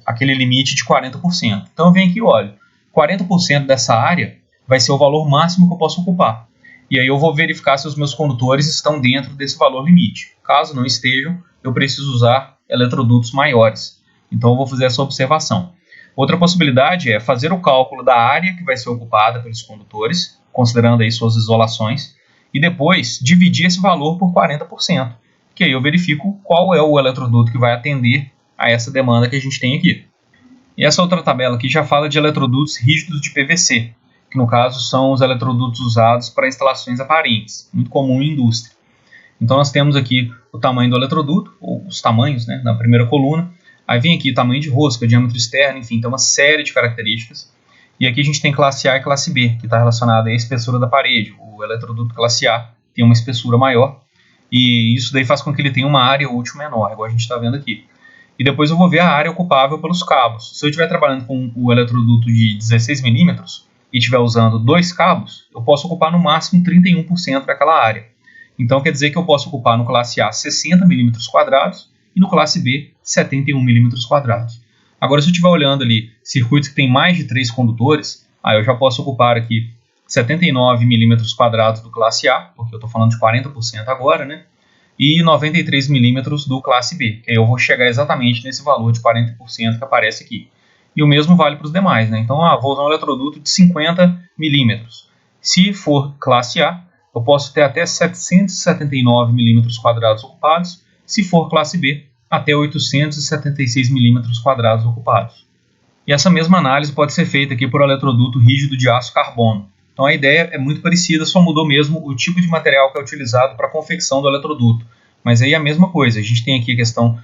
aquele limite de 40%. Então eu venho aqui e olho, 40% dessa área vai ser o valor máximo que eu posso ocupar. E aí eu vou verificar se os meus condutores estão dentro desse valor limite. Caso não estejam, eu preciso usar eletrodutos maiores. Então eu vou fazer essa observação. Outra possibilidade é fazer o cálculo da área que vai ser ocupada pelos condutores, considerando aí suas isolações, e depois dividir esse valor por 40%, que aí eu verifico qual é o eletroduto que vai atender a essa demanda que a gente tem aqui. E essa outra tabela aqui já fala de eletrodutos rígidos de PVC, que no caso são os eletrodutos usados para instalações aparentes, muito comum em indústria. Então nós temos aqui o tamanho do eletroduto, ou os tamanhos, né, na primeira coluna. Aí vem aqui tamanho de rosca, diâmetro externo, enfim, tem uma série de características. E aqui a gente tem classe A e classe B, que está relacionada à espessura da parede. O eletroduto classe A tem uma espessura maior, e isso daí faz com que ele tenha uma área útil menor, igual a gente está vendo aqui. E depois eu vou ver a área ocupável pelos cabos. Se eu estiver trabalhando com o eletroduto de 16 milímetros e estiver usando 2 cabos, eu posso ocupar no máximo 31% daquela área. Então quer dizer que eu posso ocupar no classe A 60 milímetros quadrados e no classe B 71 milímetros quadrados. Agora, se eu estiver olhando ali circuitos que têm mais de 3 condutores, aí eu já posso ocupar aqui 79 milímetros quadrados do classe A, porque eu estou falando de 40% agora, né? E 93 milímetros do classe B, que aí eu vou chegar exatamente nesse valor de 40% que aparece aqui. E o mesmo vale para os demais, né? Então, vou usar um eletroduto de 50 milímetros. Se for classe A, eu posso ter até 779 milímetros quadrados ocupados. Se for classe B, até 876 milímetros quadrados ocupados. E essa mesma análise pode ser feita aqui por eletroduto rígido de aço carbono. Então a ideia é muito parecida, só mudou mesmo o tipo de material que é utilizado para a confecção do eletroduto. Mas aí é a mesma coisa, a gente tem aqui a questão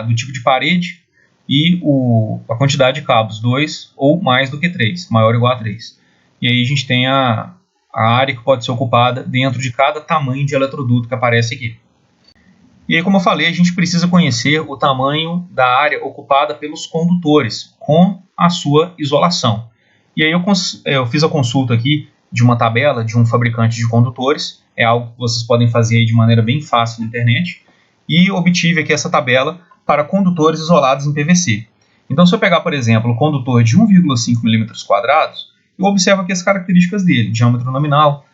do tipo de parede e a quantidade de cabos, 2 ou mais do que 3, maior ou igual a 3. E aí a gente tem a área que pode ser ocupada dentro de cada tamanho de eletroduto que aparece aqui. E aí, como eu falei, a gente precisa conhecer o tamanho da área ocupada pelos condutores com a sua isolação. E aí eu fiz a consulta aqui de uma tabela de um fabricante de condutores, é algo que vocês podem fazer aí de maneira bem fácil na internet, e obtive aqui essa tabela para condutores isolados em PVC. Então, se eu pegar, por exemplo, o condutor de 1,5 mm², eu observo aqui as características dele: diâmetro nominal,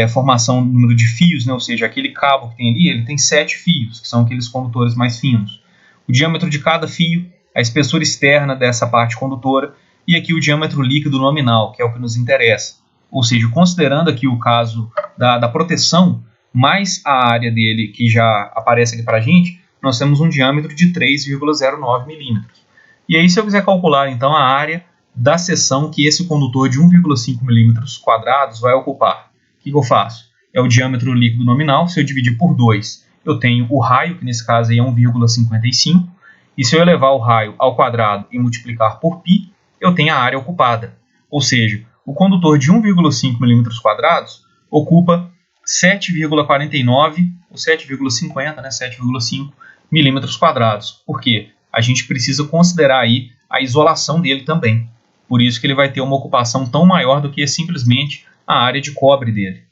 formação do número de fios, né? Ou seja, aquele cabo que tem ali, ele tem 7 fios, que são aqueles condutores mais finos. O diâmetro de cada fio, a espessura externa dessa parte condutora, e aqui o diâmetro líquido nominal, que é o que nos interessa. Ou seja, considerando aqui o caso da proteção, mais a área dele que já aparece aqui para a gente, nós temos um diâmetro de 3,09 milímetros. E aí, se eu quiser calcular então a área da seção que esse condutor de 1,5 mm² vai ocupar, o que eu faço? É o diâmetro líquido nominal. Se eu dividir por 2, eu tenho o raio, que nesse caso aí é 1,55, e se eu elevar o raio ao quadrado e multiplicar por π, eu tenho a área ocupada. Ou seja, o condutor de 1,5 mm² ocupa 7,49 ou 7,50, né, 7,5 mm². Por quê? A gente precisa considerar aí a isolação dele também. Por isso que ele vai ter uma ocupação tão maior do que simplesmente a área de cobre dele.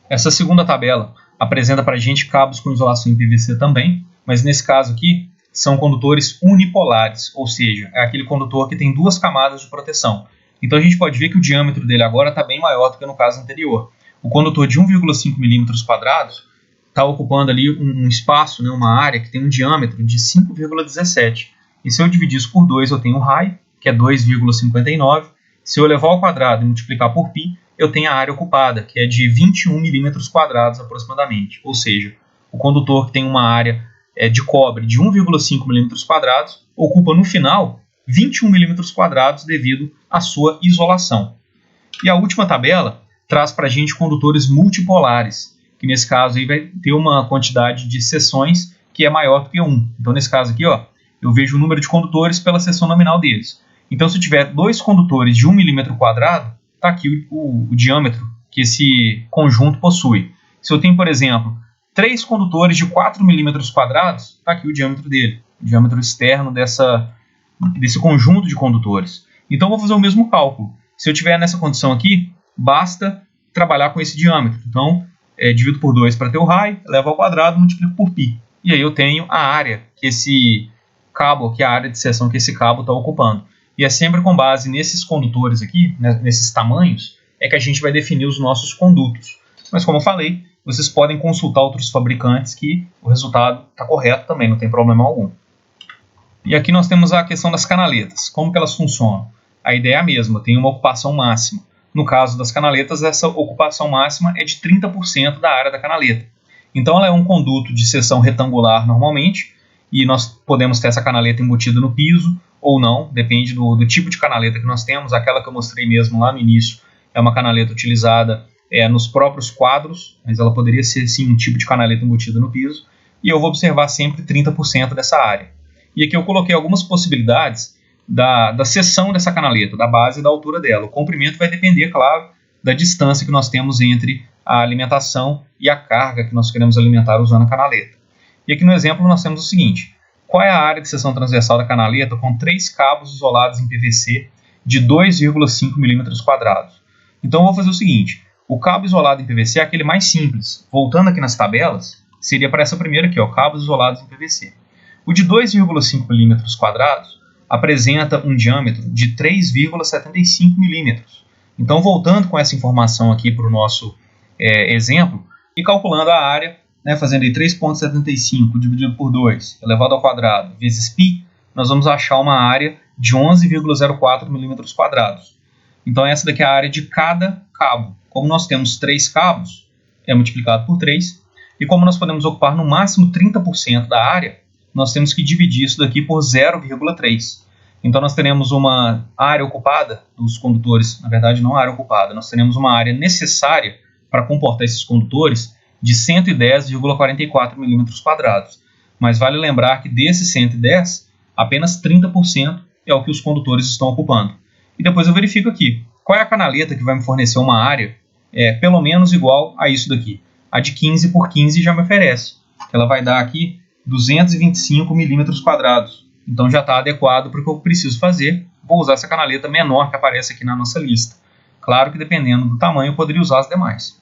Essa segunda tabela apresenta para a gente cabos com isolação em PVC também, mas nesse caso aqui são condutores unipolares, ou seja, é aquele condutor que tem 2 camadas de proteção. Então a gente pode ver que o diâmetro dele agora está bem maior do que no caso anterior. O condutor de 1,5 mm² está ocupando ali um espaço, né, uma área que tem um diâmetro de 5,17. E se eu dividir isso por 2, eu tenho o raio, que é 2,59. Se eu elevar ao quadrado e multiplicar por π, eu tenho a área ocupada, que é de 21 mm² aproximadamente. Ou seja, o condutor que tem uma área de cobre de 1,5 mm² ocupa no final 21 mm² devido à sua isolação. E a última tabela traz para a gente condutores multipolares, que nesse caso aí vai ter uma quantidade de seções que é maior do que 1. Então nesse caso aqui, eu vejo o número de condutores pela seção nominal deles. Então se eu tiver 2 condutores de 1 mm², está aqui o diâmetro que esse conjunto possui. Se eu tenho, por exemplo, 3 condutores de 4 mm², está aqui o diâmetro dele, o diâmetro externo desse conjunto de condutores. Então vou fazer o mesmo cálculo. Se eu tiver nessa condição aqui, basta trabalhar com esse diâmetro. Então, divido por 2 para ter o raio, levo ao quadrado, multiplico por π. E aí eu tenho a área que esse cabo, que é a área de seção que esse cabo está ocupando. E é sempre com base nesses condutores aqui, nesses tamanhos, é que a gente vai definir os nossos condutos. Mas como eu falei, vocês podem consultar outros fabricantes que o resultado está correto também, não tem problema algum. E aqui nós temos a questão das canaletas. Como que elas funcionam? A ideia é a mesma, tem uma ocupação máxima. No caso das canaletas, essa ocupação máxima é de 30% da área da canaleta. Então ela é um conduto de seção retangular normalmente, e nós podemos ter essa canaleta embutida no piso ou não, depende do tipo de canaleta que nós temos. Aquela que eu mostrei mesmo lá no início é uma canaleta utilizada nos próprios quadros, mas ela poderia ser sim um tipo de canaleta embutida no piso, e eu vou observar sempre 30% dessa área. E aqui eu coloquei algumas possibilidades da seção dessa canaleta, da base e da altura dela. O comprimento vai depender, claro, da distância que nós temos entre a alimentação e a carga que nós queremos alimentar usando a canaleta. E aqui no exemplo nós temos o seguinte: qual é a área de seção transversal da canaleta com 3 cabos isolados em PVC de 2,5 mm²? Então eu vou fazer o seguinte: o cabo isolado em PVC é aquele mais simples. Voltando aqui nas tabelas, seria para essa primeira aqui, cabos isolados em PVC. O de 2,5 mm² apresenta um diâmetro de 3,75 mm. Então, voltando com essa informação aqui para o nosso exemplo, e calculando a área, fazendo aí 3,75 dividido por 2 elevado ao quadrado vezes π, nós vamos achar uma área de 11,04 mm². Então, essa daqui é a área de cada cabo. Como nós temos 3 cabos, é multiplicado por 3, e como nós podemos ocupar no máximo 30% da área, nós temos que dividir isso daqui por 0,3. Então, nós teremos uma área ocupada dos condutores, na verdade, não área ocupada, nós teremos uma área necessária para comportar esses condutores de 110,44 mm². Mas vale lembrar que desses 110, apenas 30% é o que os condutores estão ocupando. E depois eu verifico aqui, qual é a canaleta que vai me fornecer uma área pelo menos igual a isso daqui. A de 15 por 15 já me oferece. Ela vai dar aqui 225 mm². Então já está adequado para o que eu preciso fazer. Vou usar essa canaleta menor que aparece aqui na nossa lista. Claro que dependendo do tamanho eu poderia usar as demais.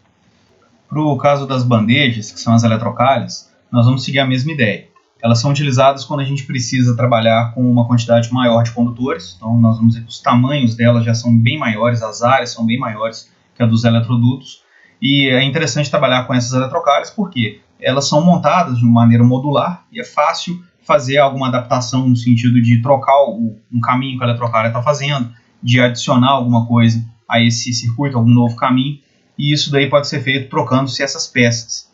Para o caso das bandejas, que são as eletrocalhas, nós vamos seguir a mesma ideia. Elas são utilizadas quando a gente precisa trabalhar com uma quantidade maior de condutores. Então nós vamos ver que os tamanhos delas já são bem maiores, as áreas são bem maiores que a dos eletrodutos. E é interessante trabalhar com essas eletrocalhas porque elas são montadas de maneira modular e é fácil fazer alguma adaptação no sentido de trocar um caminho que a eletrocalha está fazendo, de adicionar alguma coisa a esse circuito, algum novo caminho, e isso daí pode ser feito trocando-se essas peças.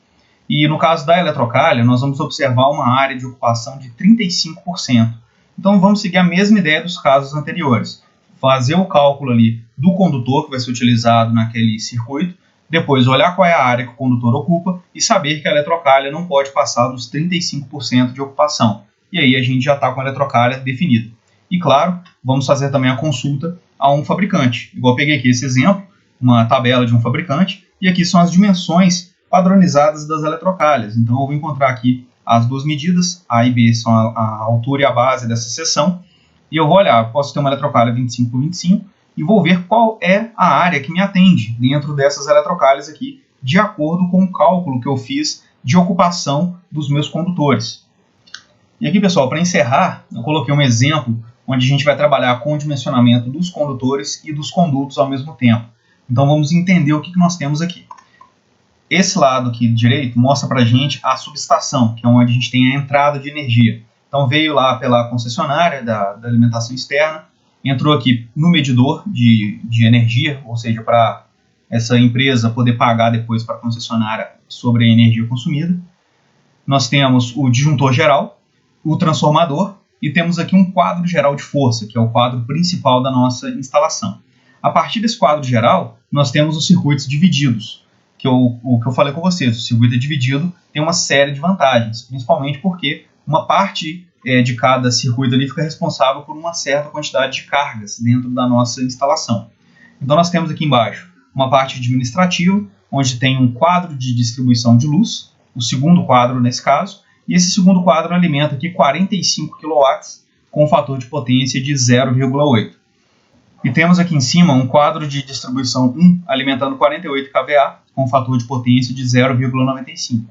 E no caso da eletrocalha, nós vamos observar uma área de ocupação de 35%. Então vamos seguir a mesma ideia dos casos anteriores. Fazer o cálculo ali do condutor que vai ser utilizado naquele circuito, depois olhar qual é a área que o condutor ocupa e saber que a eletrocalha não pode passar dos 35% de ocupação. E aí a gente já está com a eletrocalha definida. E claro, vamos fazer também a consulta a um fabricante. Igual eu peguei aqui esse exemplo, uma tabela de um fabricante, e aqui são as dimensões padronizadas das eletrocalhas. Então eu vou encontrar aqui as duas medidas, A e B são a altura e a base dessa seção, e eu vou olhar, posso ter uma eletrocalha 25 por 25, e vou ver qual é a área que me atende dentro dessas eletrocalhas aqui, de acordo com o cálculo que eu fiz de ocupação dos meus condutores. E aqui, pessoal, para encerrar, eu coloquei um exemplo onde a gente vai trabalhar com o dimensionamento dos condutores e dos condutos ao mesmo tempo. Então vamos entender o que nós temos aqui. Esse lado aqui direito mostra para a gente a subestação, que é onde a gente tem a entrada de energia. Então veio lá pela concessionária da alimentação externa, entrou aqui no medidor de energia, ou seja, para essa empresa poder pagar depois para a concessionária sobre a energia consumida. Nós temos o disjuntor geral, o transformador, e temos aqui um quadro geral de força, que é o quadro principal da nossa instalação. A partir desse quadro geral, nós temos os circuitos divididos, que o que eu falei com vocês. O circuito dividido tem uma série de vantagens, principalmente porque uma parte de cada circuito ali fica responsável por uma certa quantidade de cargas dentro da nossa instalação. Então nós temos aqui embaixo uma parte administrativa, onde tem um quadro de distribuição de luz, o segundo quadro nesse caso, e esse segundo quadro alimenta aqui 45 kW com um fator de potência de 0,8. E temos aqui em cima um quadro de distribuição 1 alimentando 48 kVA com um fator de potência de 0,95.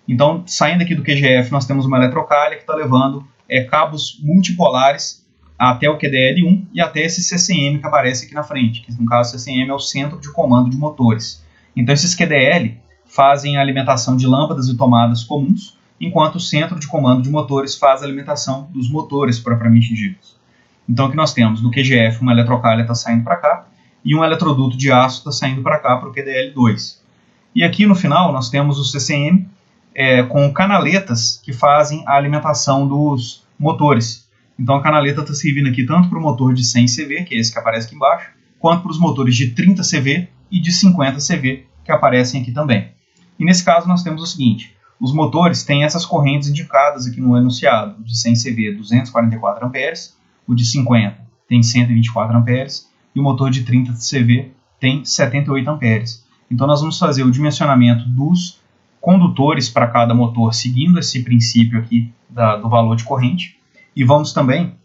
Então, saindo aqui do QGF, nós temos uma eletrocalha que está levando cabos multipolares até o QDL1 e até esse CCM que aparece aqui na frente, que no caso o CCM é o Centro de Comando de Motores. Então, esses QDL fazem a alimentação de lâmpadas e tomadas comuns, enquanto o Centro de Comando de Motores faz a alimentação dos motores propriamente ditos. Então, aqui nós temos no QGF uma eletrocalha está saindo para cá, e um eletroduto de aço está saindo para cá, para o QDL2. E aqui no final nós temos o CCM com canaletas que fazem a alimentação dos motores. Então a canaleta está servindo aqui tanto para o motor de 100 CV, que é esse que aparece aqui embaixo, quanto para os motores de 30 CV e de 50 CV, que aparecem aqui também. E nesse caso nós temos o seguinte: os motores têm essas correntes indicadas aqui no enunciado. O de 100 CV 244 amperes, o de 50 tem 124 amperes e o motor de 30 CV tem 78 amperes. Então nós vamos fazer o dimensionamento dos condutores para cada motor seguindo esse princípio aqui do valor de corrente, e vamos também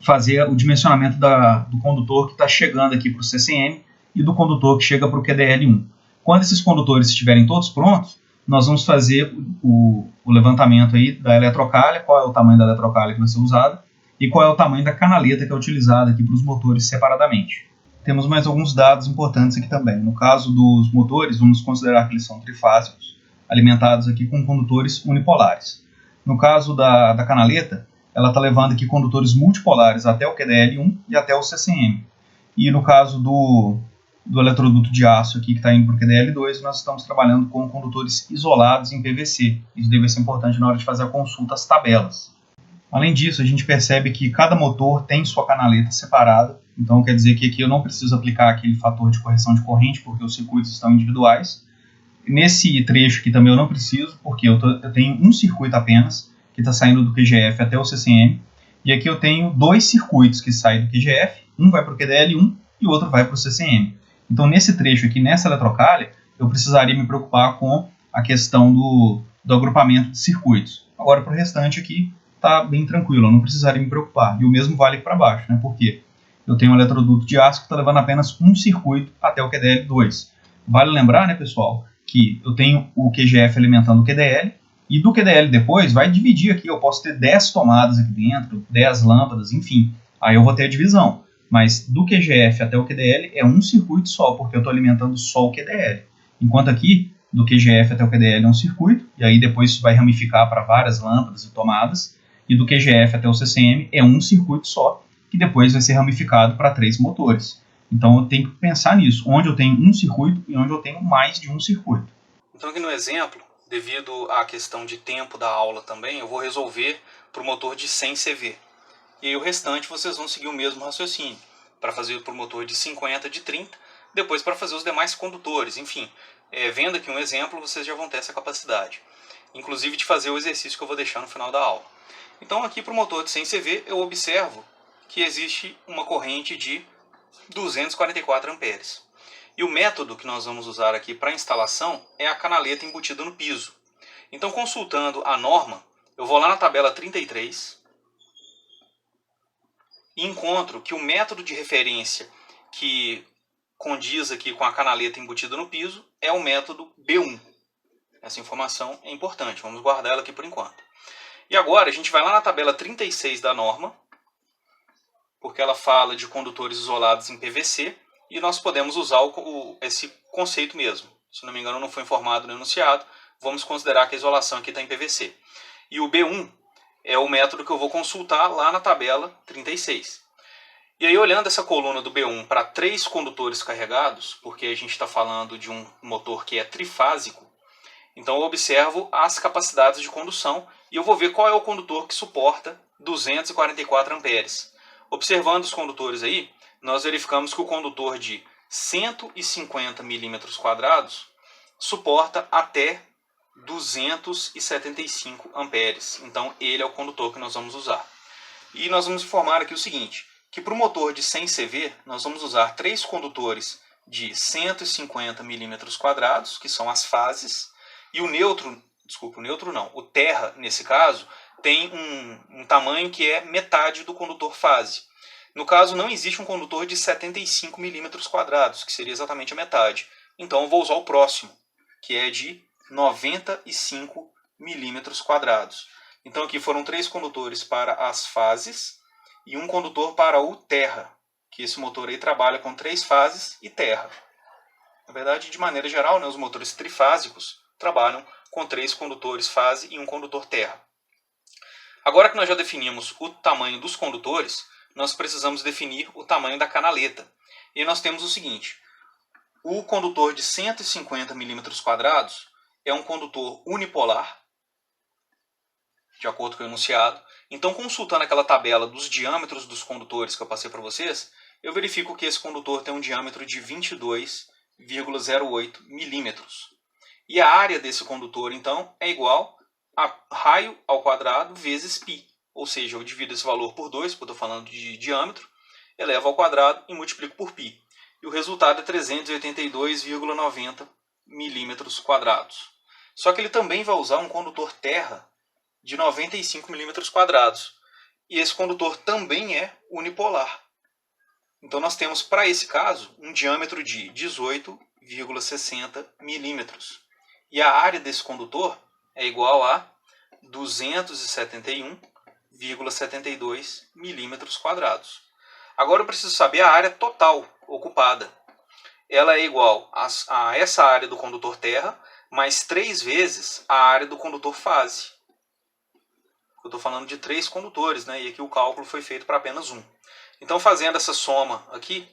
fazer o dimensionamento do condutor que está chegando aqui para o CCM e do condutor que chega para o QDL1. Quando esses condutores estiverem todos prontos, nós vamos fazer o levantamento aí da eletrocalha, qual é o tamanho da eletrocalha que vai ser usada e qual é o tamanho da canaleta que é utilizada aqui para os motores separadamente. Temos mais alguns dados importantes aqui também. No caso dos motores, vamos considerar que eles são trifásicos, alimentados aqui com condutores unipolares. No caso da canaleta, ela está levando aqui condutores multipolares até o QDL1 e até o CCM. E no caso do eletroduto de aço aqui que está indo para o QDL2, nós estamos trabalhando com condutores isolados em PVC. Isso deve ser importante na hora de fazer a consulta às tabelas. Além disso, a gente percebe que cada motor tem sua canaleta separada, então quer dizer que aqui eu não preciso aplicar aquele fator de correção de corrente, porque os circuitos estão individuais. Nesse trecho aqui também eu não preciso, porque eu tenho um circuito apenas, que está saindo do QGF até o CCM, e aqui eu tenho dois circuitos que saem do QGF, um vai para o QDL1 e o outro vai para o CCM. Então nesse trecho aqui, nessa eletrocalha, eu precisaria me preocupar com a questão do agrupamento de circuitos. Agora para o restante aqui, está bem tranquilo, eu não precisaria me preocupar. E o mesmo vale para baixo, né? Porque eu tenho um eletroduto de aço que está levando apenas um circuito até o QDL2. Vale lembrar, né, pessoal, que eu tenho o QGF alimentando o QDL, e do QDL depois vai dividir aqui, eu posso ter 10 tomadas aqui dentro, 10 lâmpadas, enfim, aí eu vou ter a divisão. Mas do QGF até o QDL é um circuito só, porque eu estou alimentando só o QDL. Enquanto aqui, do QGF até o QDL é um circuito, e aí depois isso vai ramificar para várias lâmpadas e tomadas, e do QGF até o CCM é um circuito só, que depois vai ser ramificado para 3 motores. Então eu tenho que pensar nisso, onde eu tenho um circuito e onde eu tenho mais de um circuito. Então aqui no exemplo, devido à questão de tempo da aula também, eu vou resolver para o motor de 100 CV. E aí o restante vocês vão seguir o mesmo raciocínio, para fazer para o motor de 50, de 30, depois para fazer os demais condutores. Enfim, vendo aqui um exemplo, vocês já vão ter essa capacidade. Inclusive de fazer o exercício que eu vou deixar no final da aula. Então aqui para o motor de 100 CV eu observo que existe uma corrente de 244 amperes. E o método que nós vamos usar aqui para a instalação é a canaleta embutida no piso. Então, consultando a norma, eu vou lá na tabela 33 e encontro que o método de referência que condiz aqui com a canaleta embutida no piso é o método B1. Essa informação é importante, vamos guardar ela aqui por enquanto. E agora a gente vai lá na tabela 36 da norma, porque ela fala de condutores isolados em PVC, e nós podemos usar esse conceito mesmo. Se não me engano, não foi informado no enunciado, vamos considerar que a isolação aqui está em PVC. E o B1 é o método que eu vou consultar lá na tabela 36. E aí, olhando essa coluna do B1 para 3 condutores carregados, porque a gente está falando de um motor que é trifásico, então eu observo as capacidades de condução e eu vou ver qual é o condutor que suporta 244 amperes. Observando os condutores aí, nós verificamos que o condutor de 150 milímetros quadrados suporta até 275 amperes. Então ele é o condutor que nós vamos usar. E nós vamos informar aqui o seguinte, que para o motor de 100 CV, nós vamos usar 3 condutores de 150 milímetros quadrados, que são as fases, e o neutro, o terra, nesse caso, tem um tamanho que é metade do condutor fase. No caso, não existe um condutor de 75 milímetros quadrados, que seria exatamente a metade. Então, eu vou usar o próximo, que é de 95 milímetros quadrados. Então, aqui foram 3 condutores para as fases e um condutor para o terra, que esse motor aí trabalha com 3 fases e terra. Na verdade, de maneira geral, né, os motores trifásicos trabalham com 3 condutores fase e um condutor terra. Agora que nós já definimos o tamanho dos condutores, nós precisamos definir o tamanho da canaleta. E nós temos o seguinte: o condutor de 150 milímetros quadrados é um condutor unipolar, de acordo com o enunciado. Então, consultando aquela tabela dos diâmetros dos condutores que eu passei para vocês, eu verifico que esse condutor tem um diâmetro de 22,08 milímetros. E a área desse condutor, então, é igual a raio ao quadrado vezes π. Ou seja, eu divido esse valor por 2, porque eu estou falando de diâmetro, elevo ao quadrado e multiplico por π. E o resultado é 382,90 milímetros quadrados. Só que ele também vai usar um condutor terra de 95 milímetros quadrados. E esse condutor também é unipolar. Então nós temos, para esse caso, um diâmetro de 18,60 milímetros. E a área desse condutor é igual a 271,72 milímetros quadrados. Agora eu preciso saber a área total ocupada. Ela é igual a essa área do condutor terra, mais 3 vezes a área do condutor fase. Eu estou falando de 3 condutores, né? E aqui o cálculo foi feito para apenas um. Então, fazendo essa soma aqui,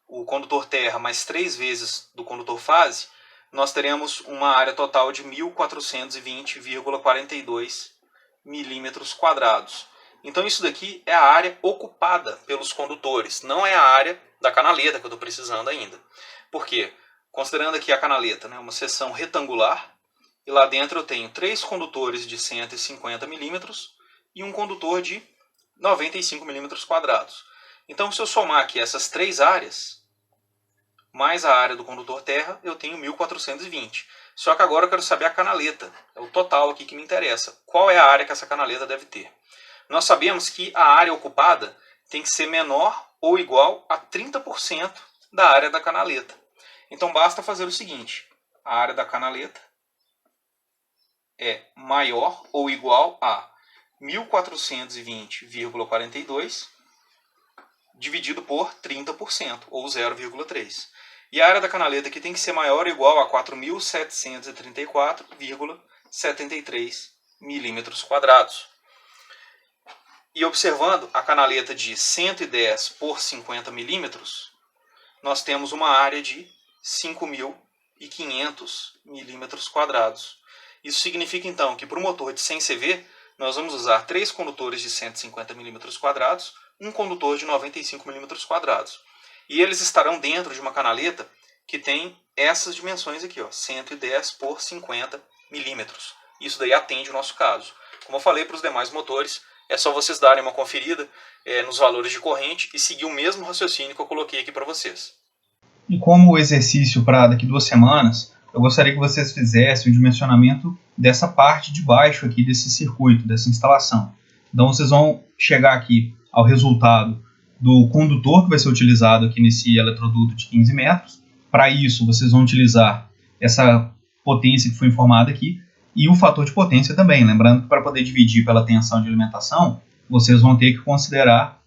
o condutor terra mais 3 vezes do condutor fase, nós teremos uma área total de 1.420,42 milímetros quadrados. Então, isso daqui é a área ocupada pelos condutores, não é a área da canaleta que eu estou precisando ainda. Por quê? Considerando aqui a canaleta, né, uma seção retangular, e lá dentro eu tenho 3 condutores de 150 milímetros e um condutor de 95 milímetros quadrados. Então, se eu somar aqui essas 3 áreas, mais a área do condutor terra, eu tenho 1.420. Só que agora eu quero saber a canaleta. É o total aqui que me interessa. Qual é a área que essa canaleta deve ter? Nós sabemos que a área ocupada tem que ser menor ou igual a 30% da área da canaleta. Então, basta fazer o seguinte. A área da canaleta é maior ou igual a 1.420,42 dividido por 30%, ou 0,3. E a área da canaleta aqui tem que ser maior ou igual a 4.734,73 milímetros quadrados. E observando a canaleta de 110 por 50 milímetros, nós temos uma área de 5.500 milímetros quadrados. Isso significa, então, que para o motor de 100 CV, nós vamos usar 3 condutores de 150 milímetros quadrados, um condutor de 95 milímetros quadrados. E eles estarão dentro de uma canaleta que tem essas dimensões aqui, ó, 110 por 50 milímetros. Isso daí atende o nosso caso. Como eu falei para os demais motores, é só vocês darem uma conferida nos valores de corrente e seguir o mesmo raciocínio que eu coloquei aqui para vocês. E como exercício para daqui 2 semanas, eu gostaria que vocês fizessem o dimensionamento dessa parte de baixo aqui desse circuito, dessa instalação. Então vocês vão chegar aqui ao resultado do condutor que vai ser utilizado aqui nesse eletroduto de 15 metros. Para isso, vocês vão utilizar essa potência que foi informada aqui e o fator de potência também. Lembrando que para poder dividir pela tensão de alimentação, vocês vão ter que considerar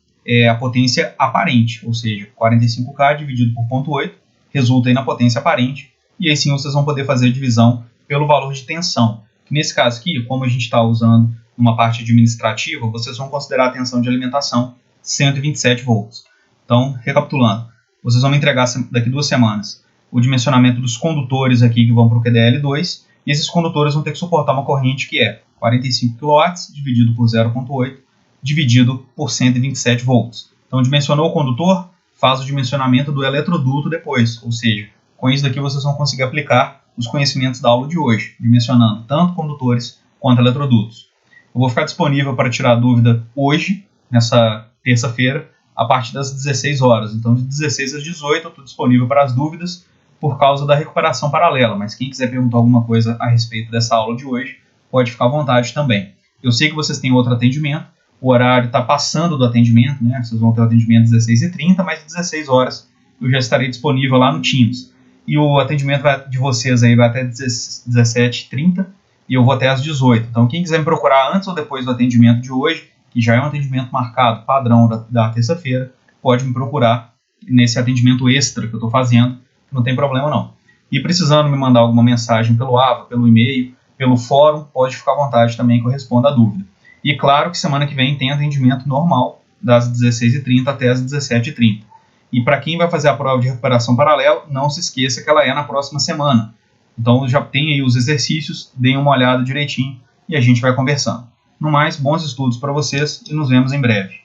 a potência aparente, ou seja, 45K dividido por 0,8 resulta aí na potência aparente. E aí sim vocês vão poder fazer a divisão pelo valor de tensão. Nesse caso aqui, como a gente está usando uma parte administrativa, vocês vão considerar a tensão de alimentação 127 volts. Então, recapitulando, vocês vão me entregar daqui 2 semanas o dimensionamento dos condutores aqui que vão para o QDL2, e esses condutores vão ter que suportar uma corrente que é 45 kW dividido por 0,8 dividido por 127 volts. Então, dimensionou o condutor, faz o dimensionamento do eletroduto depois, ou seja, com isso daqui vocês vão conseguir aplicar os conhecimentos da aula de hoje, dimensionando tanto condutores quanto eletrodutos. Eu vou ficar disponível para tirar dúvida hoje, nessa terça-feira, a partir das 16 horas. Então, de 16 às 18 eu estou disponível para as dúvidas por causa da recuperação paralela. Mas quem quiser perguntar alguma coisa a respeito dessa aula de hoje, pode ficar à vontade também. Eu sei que vocês têm outro atendimento, o horário está passando do atendimento, né? Vocês vão ter o atendimento às 16h30, mas às 16 horas eu já estarei disponível lá no Teams. E o atendimento de vocês aí vai até 17h30 e eu vou até às 18h. Então, quem quiser me procurar antes ou depois do atendimento de hoje, que já é um atendimento marcado, padrão da terça-feira, pode me procurar nesse atendimento extra que eu estou fazendo, não tem problema não. E precisando me mandar alguma mensagem pelo AVA, pelo e-mail, pelo fórum, pode ficar à vontade também que eu respondo a dúvida. E claro que semana que vem tem atendimento normal, das 16h30 até as 17h30. E para quem vai fazer a prova de recuperação paralelo, não se esqueça que ela é na próxima semana. Então já tem aí os exercícios, deem uma olhada direitinho e a gente vai conversando. No mais, bons estudos para vocês e nos vemos em breve.